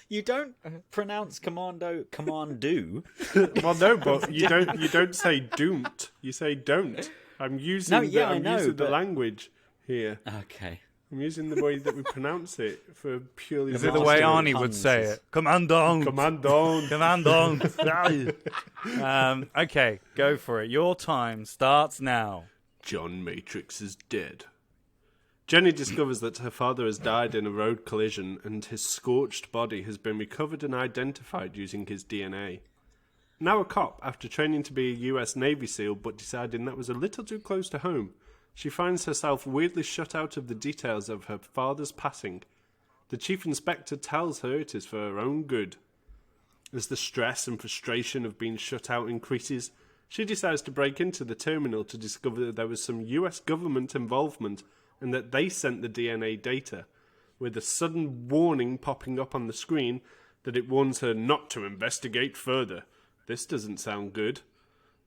You don't pronounce Commando. Well, no, but you don't say don't. You say don't. I'm using the language here. Okay. I'm using the way that we pronounce it for purely. Is it the way Arnie would say it? Commando. Okay, go for it. Your time starts now. John Matrix is dead. Jenny discovers that her father has died in a road collision and his scorched body has been recovered and identified using his DNA. Now a cop, after training to be a US Navy SEAL but deciding that was a little too close to home, she finds herself weirdly shut out of the details of her father's passing. The chief inspector tells her it is for her own good. As the stress and frustration of being shut out increases, she decides to break into the terminal to discover that there was some US government involvement and that they sent the DNA data, with a sudden warning popping up on the screen that it warns her not to investigate further. This doesn't sound good.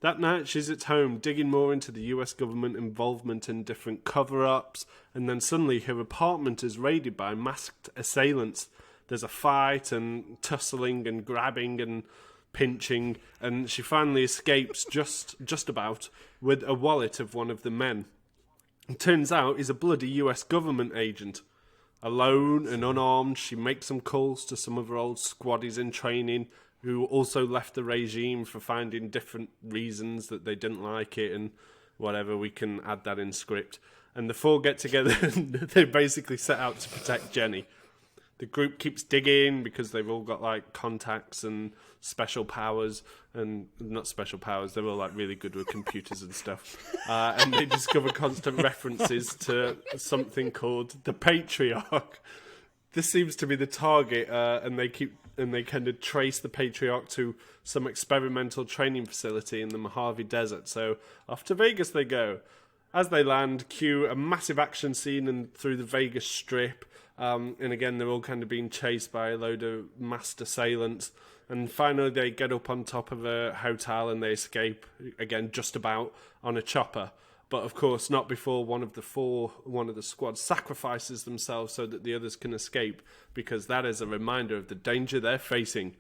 That night, she's at home, digging more into the US government involvement in different cover-ups, and then suddenly her apartment is raided by masked assailants. There's a fight and tussling and grabbing and pinching, and she finally escapes just about with a wallet of one of the men. It turns out he's a bloody US government agent. Alone and unarmed, she makes some calls to some of her old squaddies in training who also left the regime for finding different reasons that they didn't like it and whatever. We can add that in script. And the four get together and they basically set out to protect Jenny. The group keeps digging because they've all got like contacts and special powers, and not special powers, they're all like really good with computers and stuff. And they discover constant references to something called the Patriarch. This seems to be the target, and they kind of trace the Patriarch to some experimental training facility in the Mojave Desert. So off to Vegas they go. As they land, cue a massive action scene and through the Vegas Strip. And again, they're all kind of being chased by a load of masked assailants. And finally, they get up on top of a hotel and they escape, again, just about on a chopper. But of course, not before one of the squad sacrifices themselves so that the others can escape, because that is a reminder of the danger they're facing.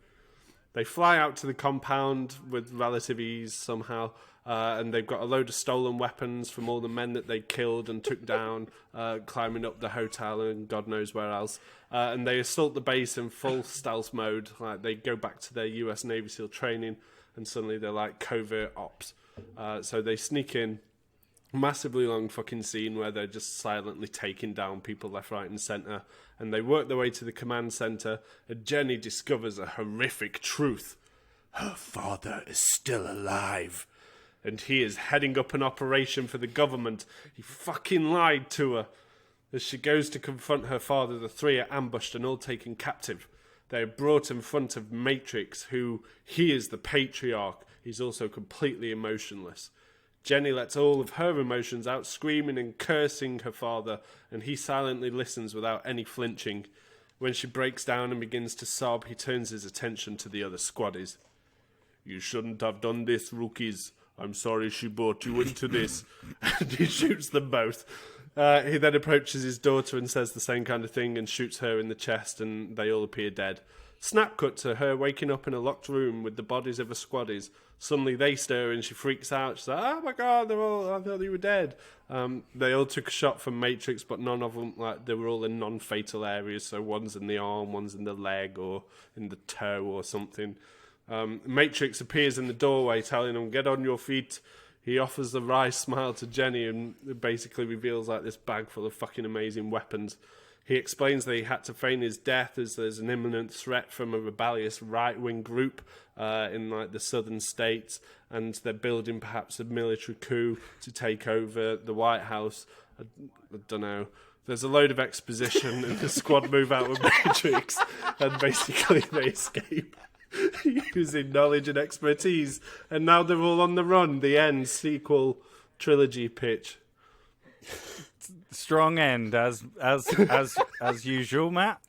They fly out to the compound with relative ease somehow, and they've got a load of stolen weapons from all the men that they killed and took down, climbing up the hotel and God knows where else. And they assault the base in full stealth mode. Like they go back to their US Navy SEAL training, and suddenly they're like covert ops. So they sneak in. Massively long fucking scene where they're just silently taking down people left, right and centre, and they work their way to the command centre, and Jenny discovers a horrific truth. Her father is still alive, and he is heading up an operation for the government. He fucking lied to her. As she goes to confront her father, the three are ambushed and all taken captive. They are brought in front of Matrix, he is the Patriarch. He's also completely emotionless. Jenny lets all of her emotions out, screaming and cursing her father, and he silently listens without any flinching. When she breaks down and begins to sob, he turns his attention to the other squaddies. You shouldn't have done this, rookies. I'm sorry she brought you into this. And he shoots them both. He then approaches his daughter and says the same kind of thing and shoots her in the chest, and they all appear dead. Snap cut to her waking up in a locked room with the bodies of her squaddies. Suddenly they stir and she freaks out. She's like, oh my god, I thought they were dead. They all took a shot from Matrix, but none of them, like, they were all in non-fatal areas. So one's in the arm, one's in the leg or in the toe or something. Matrix appears in the doorway telling them, get on your feet. He offers the wry smile to Jenny and basically reveals like this bag full of fucking amazing weapons. He explains that he had to feign his death as there's an imminent threat from a rebellious right-wing group in like the southern states, and they're building perhaps a military coup to take over the White House. I don't know. There's a load of exposition, and the squad move out with Matrix, and basically they escape using knowledge and expertise. And now they're all on the run. The end, sequel, trilogy pitch. Strong end, as usual, Matt.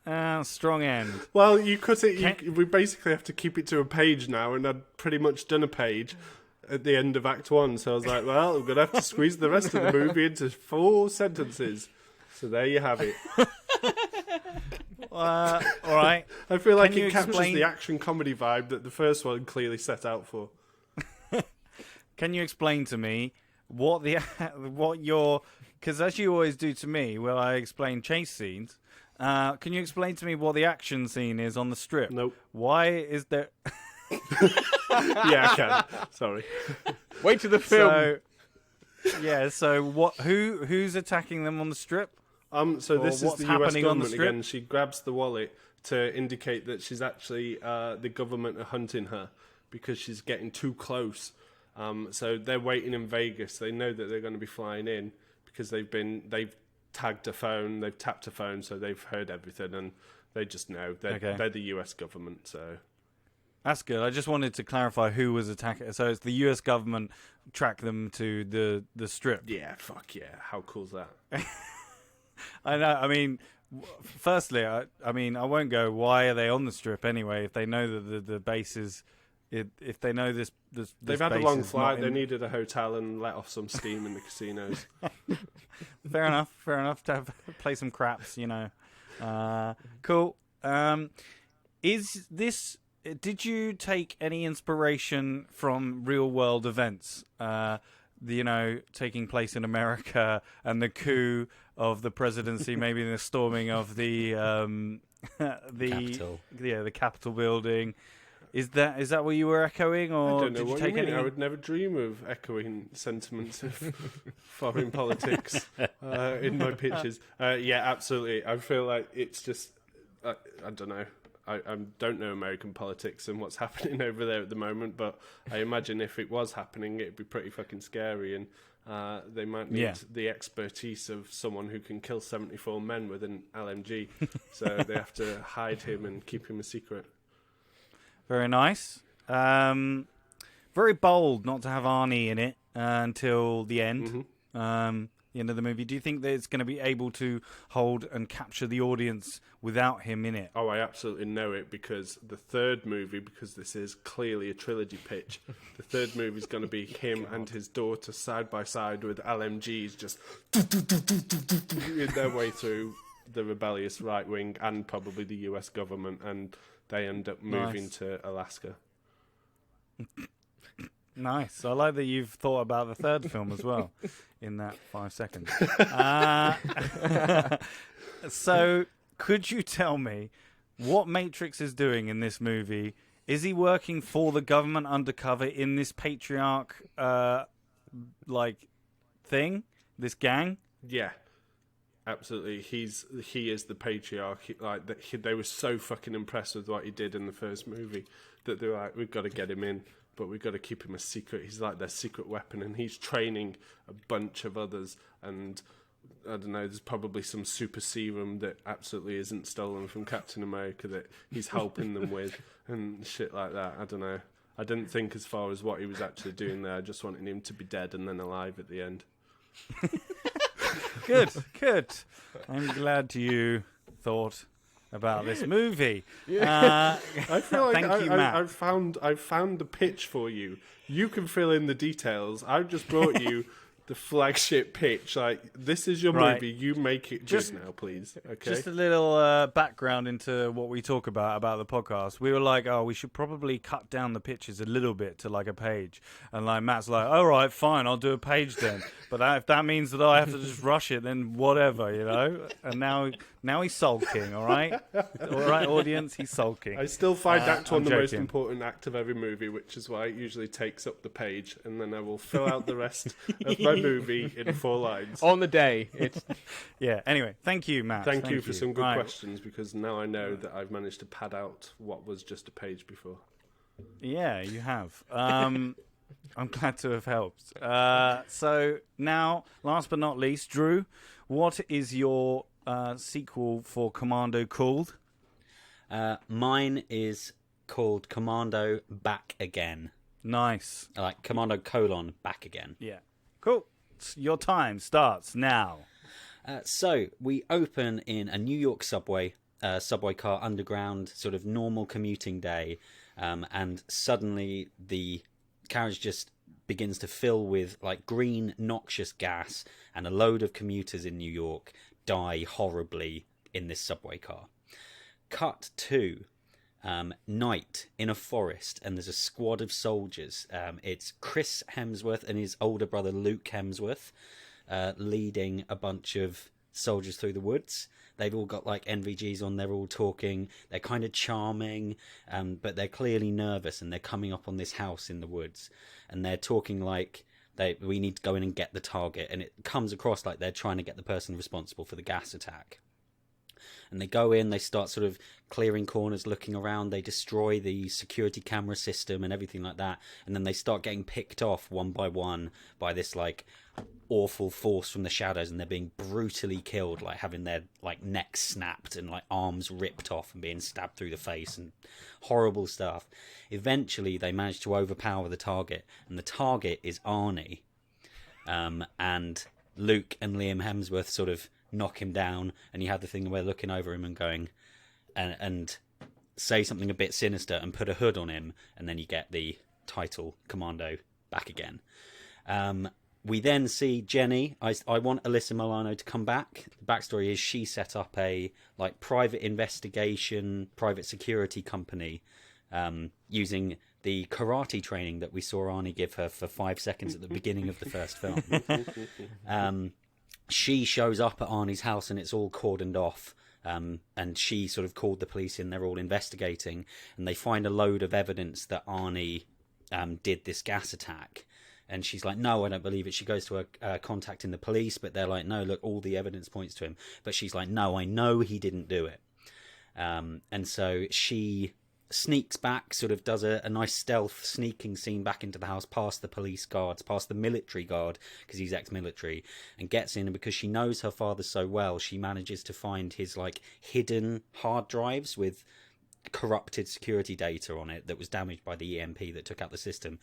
Strong end. Well, you cut it. We basically have to keep it to a page now, and I'd pretty much done a page at the end of Act 1. So I was like, well, I'm gonna have to squeeze the rest of the movie into 4 sentences. So there you have it. All right. I feel like it captures the action comedy vibe that the first one clearly set out for. Can you explain to me what your... Because as you always do to me, when I explain chase scenes, can you explain to me what the action scene is on the strip? Nope. Why is there... Yeah, I can. Sorry. Wait to the film. So what? Who's attacking them on the strip? So this is the US government strip? again. She grabs the wallet to indicate that she's actually the government are hunting her because she's getting too close. So they're waiting in Vegas. They know that they're going to be flying in because they've tagged a phone, they've tapped a phone, so they've heard everything, and they just know they're the US government. So that's good. I just wanted to clarify who was attacking. So it's the US government track them to the strip. Yeah, fuck yeah. How cool's that? I know. I mean, firstly, I won't go. Why are they on the strip anyway? If they know that the base is if they know this They've had a base long is flight. not They in- needed a hotel and let off some steam in the casinos. Fair enough to play some craps, you know. Cool. Is this? Did you take any inspiration from real world events? Taking place in America and the coup of the presidency, maybe the storming of the Capitol. the Capitol building. Is that what you were echoing, or I don't know did you what take you mean. any? I would never dream of echoing sentiments of foreign politics in my pictures. Yeah, absolutely. I feel like it's just, I don't know. I don't know American politics and what's happening over there at the moment, but I imagine if it was happening, it'd be pretty fucking scary, and they might need the expertise of someone who can kill 74 men with an LMG. So they have to hide him and keep him a secret. Very nice. Very bold not to have Arnie in it until the end. Mm-hmm. The end of the movie. Do you think that it's going to be able to hold and capture the audience without him in it? Oh, I absolutely know it, because the third movie, because this is clearly a trilogy pitch, the third movie is going to be him and his daughter side by side with LMGs just in their way through the rebellious right wing and probably the US government, and they end up moving to Alaska. Nice. I like that you've thought about the third film as well in that 5 seconds. So, could you tell me what Matrix is doing in this movie? Is he working for the government undercover in this patriarch, thing? This gang? Yeah, absolutely. He is the patriarch. They were so fucking impressed with what he did in the first movie that they were like, we've got to get him in, but we've got to keep him a secret. He's like their secret weapon, and he's training a bunch of others. And I don't know, there's probably some super serum that absolutely isn't stolen from Captain America that he's helping them with and shit like that. I don't know. I didn't think as far as what he was actually doing there. I just wanted him to be dead and then alive at the end. Good. I'm glad you thought about this movie. I feel like Thank you, Matt. I've found the pitch for you. You can fill in the details. I've just brought you the flagship pitch. Like, this is your Right. movie. You make it just now, please. Okay. Just a little background into what we talk about the podcast. We were like, oh, we should probably cut down the pictures a little bit to like a page. And like Matt's like, all right, fine, I'll do a page then. But if that means that I have to just rush it, then whatever, you know. And now he's sulking. All right, audience, he's sulking. I still find Act 1 I'm the most joking. important act of every movie, which is why it usually takes up the page, and then I will fill out the rest of my movie in 4 lines. On the day, it's Yeah. Anyway, thank you, Matt. Thank you for some good Right. questions, because now I know that I've managed to pad out what was just a page before. Yeah, you have. I'm glad to have helped. So now, last but not least, Drew, what is your sequel for Commando called? Mine is called Commando Back Again. Nice. Like Commando : Back Again. Yeah. Cool. Your time starts now. So we open in a New York subway car underground, sort of normal commuting day, and suddenly the carriage just begins to fill with like green noxious gas, and a load of commuters in New York die horribly in this subway car. Cut to night in a forest, and there's a squad of soldiers. It's Chris Hemsworth and his older brother Luke Hemsworth leading a bunch of soldiers through the woods. They've all got like NVGs on, they're all talking, they're kind of charming, but they're clearly nervous, and they're coming up on this house in the woods, and they're talking like we need to go in and get the target, and it comes across like they're trying to get the person responsible for the gas attack. And they go in, they start sort of clearing corners, looking around, they destroy the security camera system and everything like that, and then they start getting picked off one by one by this like awful force from the shadows, and they're being brutally killed, like having their like necks snapped and like arms ripped off and being stabbed through the face and horrible stuff. Eventually they manage to overpower the target, and the target is Arnie, and Luke and Liam Hemsworth sort of knock him down, and you have the thing where looking over him and going, and say something a bit sinister and put a hood on him, and then you get the title Commando back again. We then see Jenny. I want Alyssa Milano to come back. The backstory is she set up a private investigation, private security company using the karate training that we saw Arnie give her for 5 seconds at the beginning of the first film. She shows up at Arnie's house and it's all cordoned off. And she sort of called the police in. They're all investigating, and they find a load of evidence that Arnie did this gas attack. And she's like, no, I don't believe it. She goes to contacting the police, but they're like, no, look, all the evidence points to him. But she's like, no, I know he didn't do it. And so she sneaks back, sort of does a nice stealth sneaking scene back into the house, past the police guards, past the military guard, because he's ex-military, and gets in. And because she knows her father so well, she manages to find his hidden hard drives with corrupted security data on it that was damaged by the EMP that took out the system.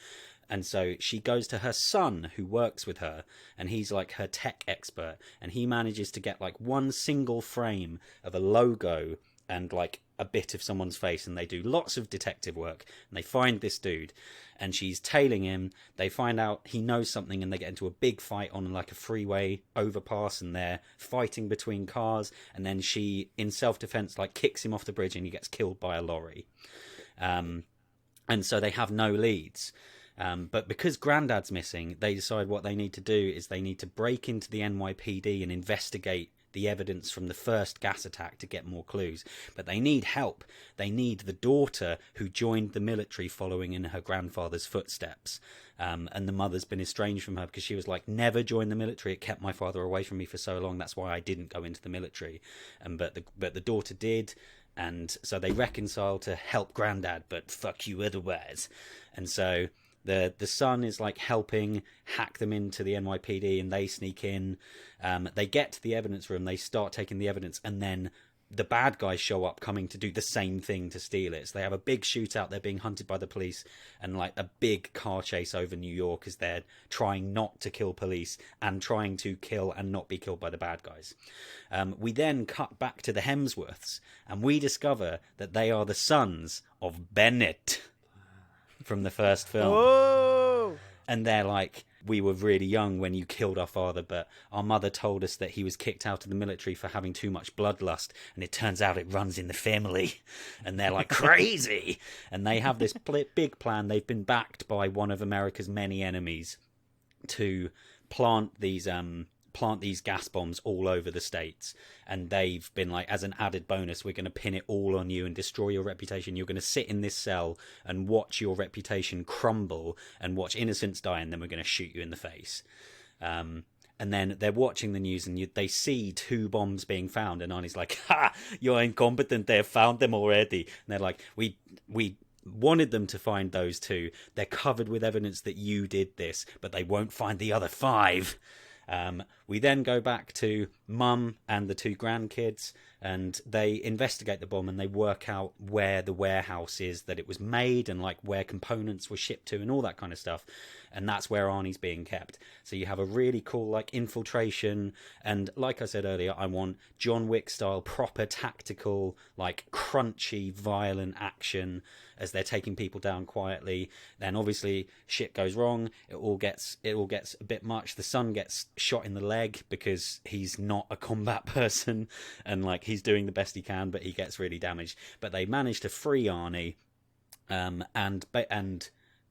And so she goes to her son, who works with her, and he's her tech expert, and he manages to get one single frame of a logo and a bit of someone's face, and they do lots of detective work, and they find this dude, and she's tailing him. They find out he knows something, and they get into a big fight on a freeway overpass, and they're fighting between cars, and then she, in self-defense, kicks him off the bridge, and he gets killed by a lorry. And so they have no leads. But because Grandad's missing, they decide what they need to do is they need to break into the NYPD and investigate the evidence from the first gas attack to get more clues. But they need help. They need the daughter who joined the military following in her grandfather's footsteps. And the mother's been estranged from her because she was never join the military. It kept my father away from me for so long. That's why I didn't go into the military. But the daughter did. And so they reconcile to help Grandad, but fuck you otherwise. And so the son is helping hack them into the NYPD, and they sneak in. They get to the evidence room, they start taking the evidence, and then the bad guys show up coming to do the same thing to steal it. So they have a big shootout, they're being hunted by the police, and a big car chase over New York as they're trying not to kill police and trying to kill and not be killed by the bad guys. We then cut back to the Hemsworths, and we discover that they are the sons of Bennett from the first film. Whoa! And they're we were really young when you killed our father, but our mother told us that he was kicked out of the military for having too much bloodlust, and it turns out it runs in the family. And they're crazy. And they have this big plan. They've been backed by one of America's many enemies to plant these gas bombs all over the states. And they've been as an added bonus, we're going to pin it all on you and destroy your reputation. You're going to sit in this cell and watch your reputation crumble and watch innocents die, and then we're going to shoot you in the face. And then they're watching the news, and they see 2 bombs being found, and Arnie's like, ha, you're incompetent, they've found them already. And they're we wanted them to find those 2. They're covered with evidence that you did this, but they won't find the other 5. We then go back to Mum and the 2 grandkids, and they investigate the bomb, and they work out where the warehouse is that it was made, and where components were shipped to, and all that kind of stuff. And that's where Arnie's being kept. So you have a really cool infiltration, and like I said earlier, I want John Wick style, proper tactical, crunchy, violent action as they're taking people down quietly. Then obviously shit goes wrong. It all gets a bit much. The son gets shot in the leg because he's not a combat person, and he's doing the best he can, but he gets really damaged. But they manage to free Arnie, and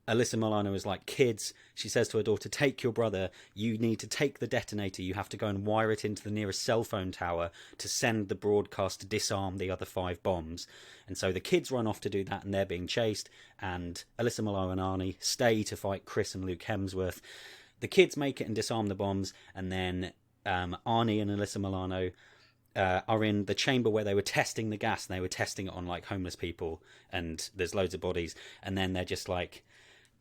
Alyssa Milano is kids, she says to her daughter, take your brother, you need to take the detonator, you have to go and wire it into the nearest cell phone tower to send the broadcast to disarm the other 5 bombs. And so the kids run off to do that, and they're being chased, and Alyssa Milano and Arnie stay to fight Chris and Luke Hemsworth. The kids make it and disarm the bombs, and then Arnie and Alyssa Milano are in the chamber where they were testing the gas, and they were testing it on homeless people, and there's loads of bodies, and then they're just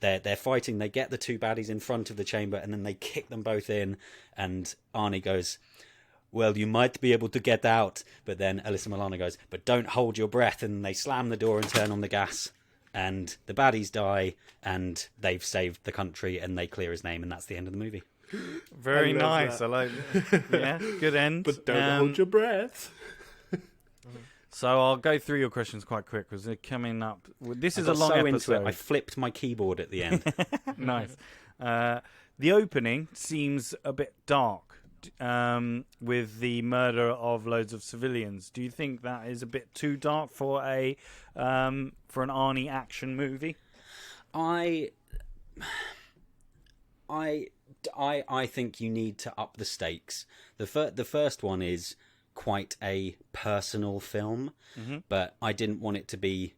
they're fighting. They get the 2 baddies in front of the chamber, and then they kick them both in, and Arnie goes, well, you might be able to get out. But then Alyssa Milano goes, but don't hold your breath, and they slam the door and turn on the gas, and the baddies die, and they've saved the country, and they clear his name, and that's the end of the movie. Very nice. That. I like that. Yeah, good end. But don't hold your breath. So I'll go through your questions quite quick because they're coming up. This is I a got long so episode. into it, I flipped my keyboard at the end. Nice. The opening seems a bit dark with the murder of loads of civilians. Do you think that is a bit too dark for an Arnie action movie? I think you need to up the stakes. The first one is quite a personal film, but I didn't want it to be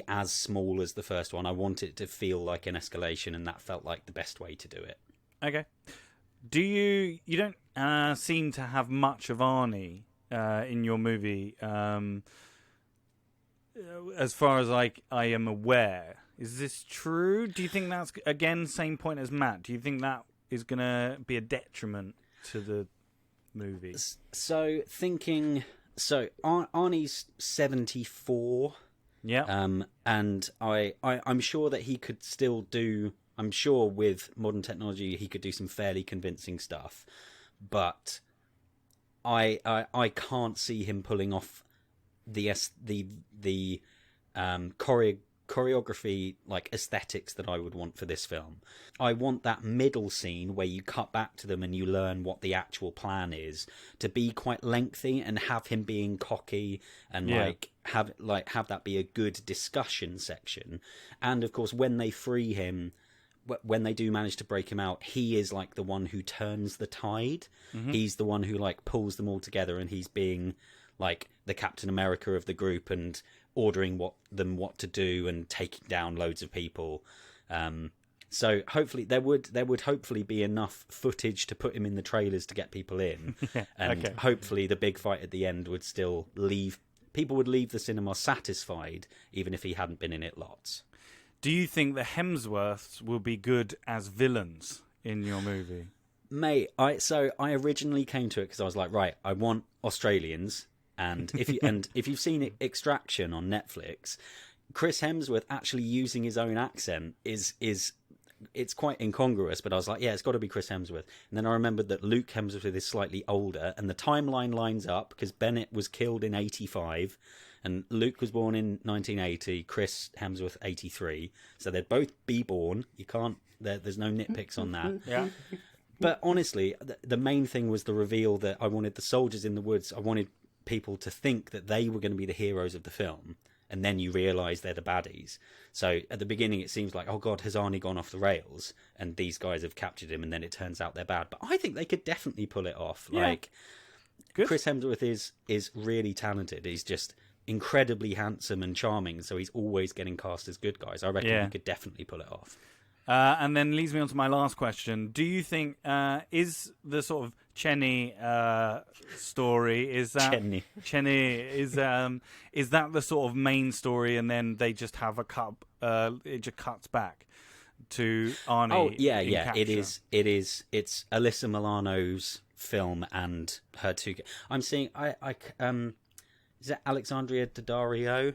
as small as the first one. I want it to feel like an escalation, and that felt like the best way to do it. Okay. Do you don't seem to have much of Arnie in your movie, as far as I am aware. Is this true? Do you think that's, again, same point as Matt? Do you think that is going to be a detriment to the movie? So Arnie's 74. Yeah. And I'm sure that he could still do. I'm sure with modern technology he could do some fairly convincing stuff, but I can't see him pulling off the choreography, like aesthetics that I would want for this film. I want that middle scene where you cut back to them and you learn what the actual plan is to be quite lengthy and have him being cocky and have that be a good discussion section. And of course, when they free him, when they do manage to break him out, he is like the one who turns the tide. He's the one who like pulls them all together, and he's being like the Captain America of the group and ordering what to do and taking down loads of people. So hopefully there would hopefully be enough footage to put him in the trailers to get people in, and hopefully the big fight at the end would still leave the cinema satisfied, even if he hadn't been in it lots. Do you think the Hemsworths will be good as villains in your movie? Mate, I originally came to it because I was like, right, I want Australians, and if you've seen Extraction on Netflix, Chris Hemsworth actually using his own accent is it's quite incongruous, but I was like, yeah, it's got to be Chris Hemsworth. And then I remembered that Luke Hemsworth is slightly older, and the timeline lines up because Bennett was killed in 85, and Luke was born in 1980, Chris Hemsworth 83. So they'd both be born. You can't. There's no nitpicks on that. Yeah. But honestly, the main thing was the reveal that I wanted the soldiers in the woods. I wanted people to think that they were going to be the heroes of the film, and then you realise they're the baddies. So at the beginning it seems like, oh god, has Arnie gone off the rails and these guys have captured him, and then it turns out they're bad. But I think they could definitely pull it off. Yeah. Like, Good. Chris Hemsworth is really talented. He's just incredibly handsome and charming, so he's always getting cast as good guys. I reckon he could definitely pull it off. And then leads me on to my last question. Do you think is the sort of Cheney story is that is that the sort of main story, and then they just have a cut? It just cuts back to Arnie. Oh yeah, in yeah. capture. It is. It's Alyssa Milano's film and her two. I'm seeing. Is it Alexandria Daddario?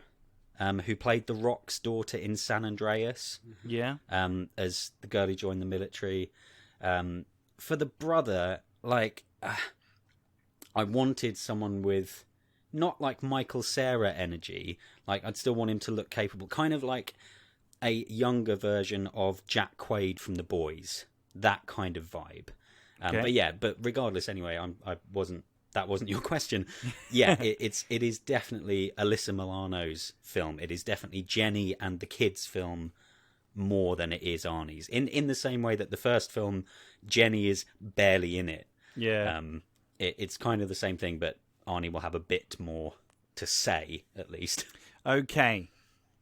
Who played The Rock's daughter in San Andreas. Yeah. As the girl who joined the military. For the brother, like, I wanted someone with not like Michael Cera energy. Like, I'd still want him to look capable. Kind of like a younger version of Jack Quaid from The Boys. That kind of vibe. But regardless, anyway, that wasn't your question. Yeah, it is definitely Alyssa Milano's film. It is definitely Jenny and the kids' film more than it is Arnie's. In the same way that the first film, Jenny is barely in it. Yeah. It's kind of the same thing, but Arnie will have a bit more to say, at least. Okay.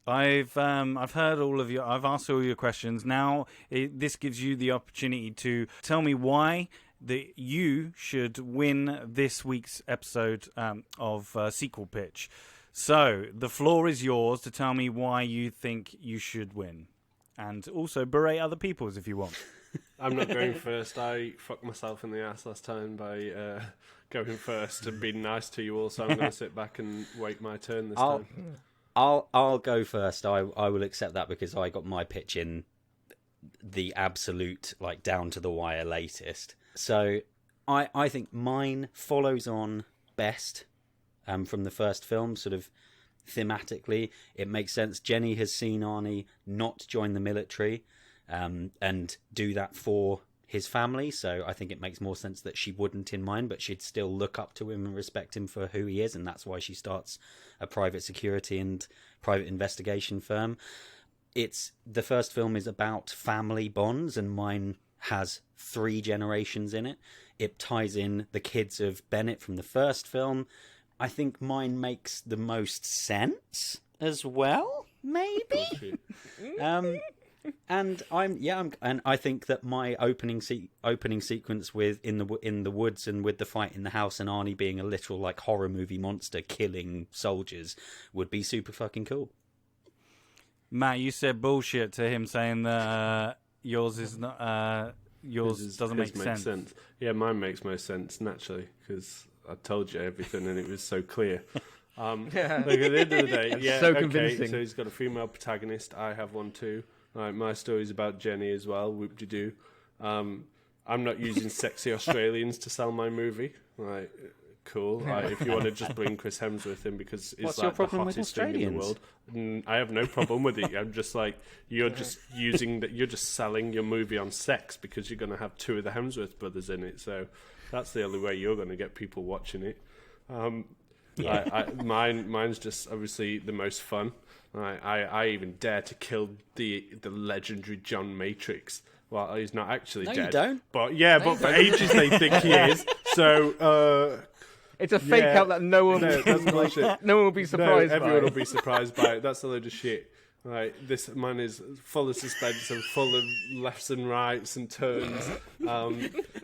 I've heard I've asked all your questions. Now this gives you the opportunity to tell me why that you should win this week's episode of Sequel Pitch. So the floor is yours to tell me why you think you should win, and also berate other people's if you want. I'm not going first. I fucked myself in the ass last time by going first and being nice to you all, so I'm going to sit back and wait my turn this time. I'll go first. I will accept that because I got my pitch in the absolute, like, down to the wire latest. So I think mine follows on best from the first film, sort of thematically. It makes sense. Jenny has seen Arnie not join the military and do that for his family, so I think it makes more sense that she wouldn't in mine, but she'd still look up to him and respect him for who he is, and that's why she starts a private security and private investigation firm. The first film is about family bonds, and mine has 3 generations in it. It ties in the kids of Bennett from the first film. I think mine makes the most sense as well, maybe. And I think that my opening sequence with in the woods and with the fight in the house and Arnie being a literal like horror movie monster killing soldiers would be super fucking cool. Matt, you said bullshit to him saying that yours is not yours doesn't make sense. Yeah, mine makes most sense naturally because I told you everything and it was so clear. Like at the end of the day, yeah, so okay, convincing. so he's got a female protagonist. I have one too. Right, my story's about Jenny as well. Whoop-de-doo. I'm not using sexy Australians to sell my movie. Right, cool. Right, if you want to just bring Chris Hemsworth in because it's What's like your the problem with hottest thing in the world. I have no problem with it. I'm just like you're just using that. You're just selling your movie on sex because you're going to have 2 of the Hemsworth brothers in it. So that's the only way you're going to get people watching it. Mine's just obviously the most fun. I even dare to kill the legendary John Matrix. Well, he's not actually dead. No, you don't. But yeah, but for ages they think he is. So it's a fake out that no one will be surprised by. Everyone will be surprised by it. That's a load of shit. Right, this man is full of suspense and full of lefts and rights and turns.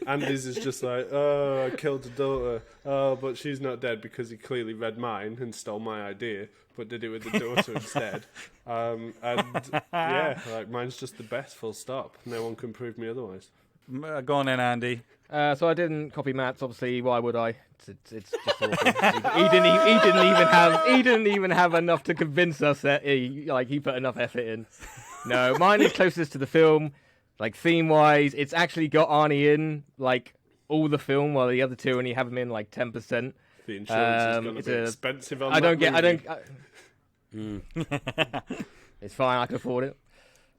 Andy's is just like, oh, I killed a daughter. Oh, but she's not dead because he clearly read mine and stole my idea, but did it with the daughter instead. And yeah, like mine's just the best. Full stop. No one can prove me otherwise. Go on then, Andy. So I didn't copy Matt's. Obviously, why would I? It's just awful. he didn't even have enough to convince us that he put enough effort in. No, mine is closest to the film, like theme wise. It's actually got Arnie in like all the film, while the other 2 only have him in like 10%. The insurance is going to be expensive on It's fine. I can afford it.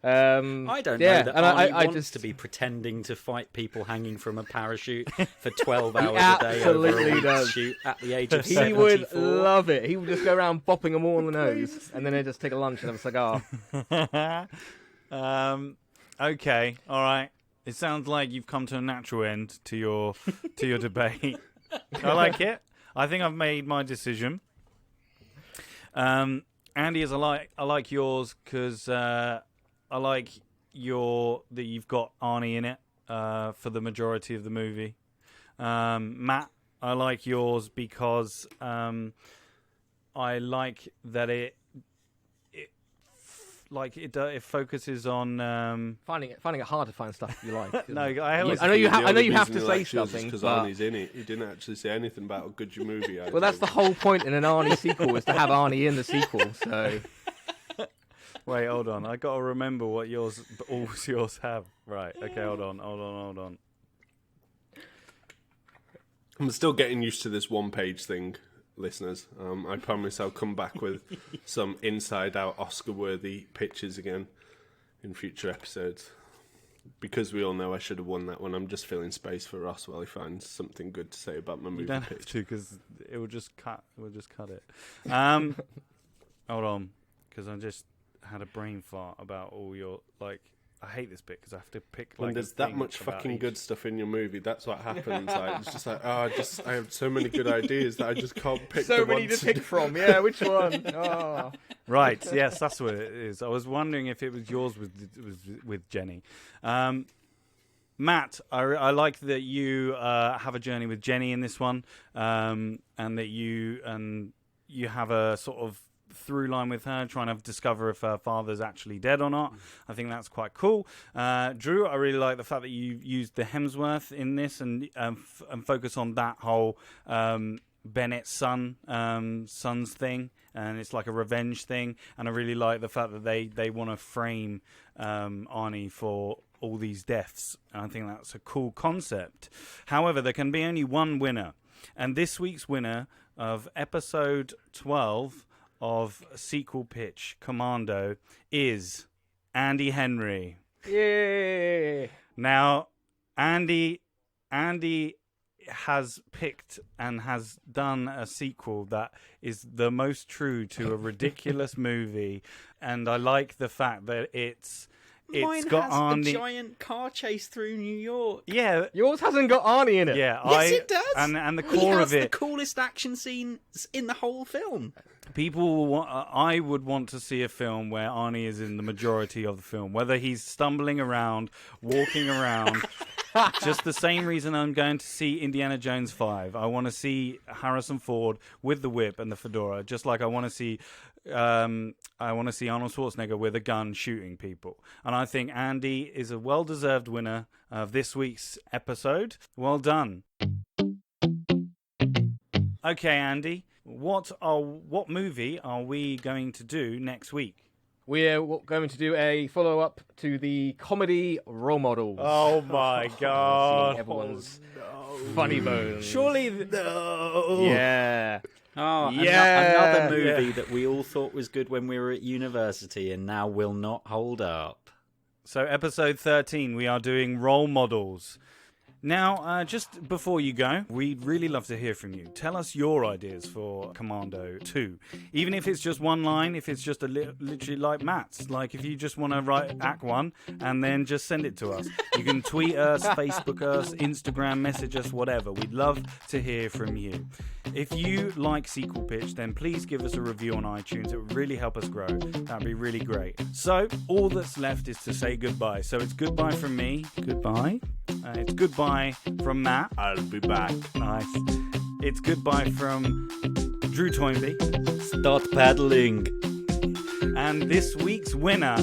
I don't know that Arnie wants to be pretending to fight people hanging from a parachute for 12 hours a day absolutely does. Shoot at the age of He 74. would love it. He would just go around bopping them all on the nose, and then he'd just take a lunch and have a cigar. Okay, all right. It sounds like you've come to a natural end to your debate. I like it. I think I've made my decision. Andy, I like yours because I like that you've got Arnie in it for the majority of the movie. Matt, I like yours because I like that it focuses on finding it hard to find stuff you like. No, I know you have to say something because but... Arnie's in it. He didn't actually say anything about how good your movie is. Well, that's the whole point in an Arnie sequel is to have Arnie in the sequel. So. Wait, hold on. I got to remember what all yours have. Right. Okay, hold on. I'm still getting used to this one-page thing, listeners. I promise I'll come back with some inside-out Oscar-worthy pictures again in future episodes. Because we all know I should have won that one, I'm just filling space for Ross while he finds something good to say about my movie. You don't have to, because it will just cut. We'll just cut it. Hold on, because I just had a brain fart about all your I hate this bit because I have to pick. When there's that much fucking good stuff in your movie, that's what happens. Like, it's just like, I have so many good ideas that I just can't pick. So many to pick from. Yeah, which one? Oh. Right. Yes, that's what it is. I was wondering if it was yours with Jenny. Matt, I like that you have a journey with Jenny in this one, and that you have a sort of through line with her, trying to discover if her father's actually dead or not. I think that's quite cool. Drew, I really like the fact that you used the Hemsworth in this and focus on that whole Bennett's son's thing, and it's like a revenge thing. And I really like the fact that they want to frame Arnie for all these deaths. And I think that's a cool concept. However, there can be only one winner, and this week's winner of episode 12 of sequel pitch Commando is Andy Henry. Yay! Now, Andy has picked and has done a sequel that is the most true to a ridiculous movie, and I like the fact that it's Mine got has Arnie. a giant car chase through New York. Yeah, Yours hasn't got Arnie in it. yeah. Yes, it does. And the He core has of it. the coolest action scenes in the whole film. People will want, I would want to see a film where Arnie is in the majority of the film, whether he's stumbling around, walking around. Just the same reason I'm going to see Indiana Jones 5. I want to see Harrison Ford with the whip and the fedora, just like I want to see Arnold Schwarzenegger with a gun shooting people. And I think Andy is a well-deserved winner of this week's episode. Well done. Okay, Andy, what movie are we going to do next week? We're going to do a follow-up to the comedy Role Models. Oh my God! See everyone's funny bones. Surely, no. Yeah. Oh, Yeah. another movie that we all thought was good when we were at university and now will not hold up. So, episode 13, we are doing role models. Now, just before you go, we'd really love to hear from you. Tell us your ideas for Commando 2. Even if it's just one line, if it's just literally like Matt's. Like if you just want to write Act 1 and then just send it to us. You can tweet us, Facebook us, Instagram, message us, whatever. We'd love to hear from you. If you like Sequel Pitch, then please give us a review on iTunes. It would really help us grow. That'd be really great. So, all that's left is to say goodbye. So, it's goodbye from me. Goodbye. It's goodbye from Matt. I'll be back. Nice. It's goodbye from Drew Toynbee. Start paddling. And this week's winner,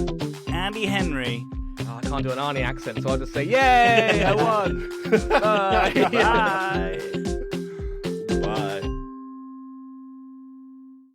Andy Henry. Oh, I can't do an Arnie accent, so I'll just say, yay, I won. Bye. Bye.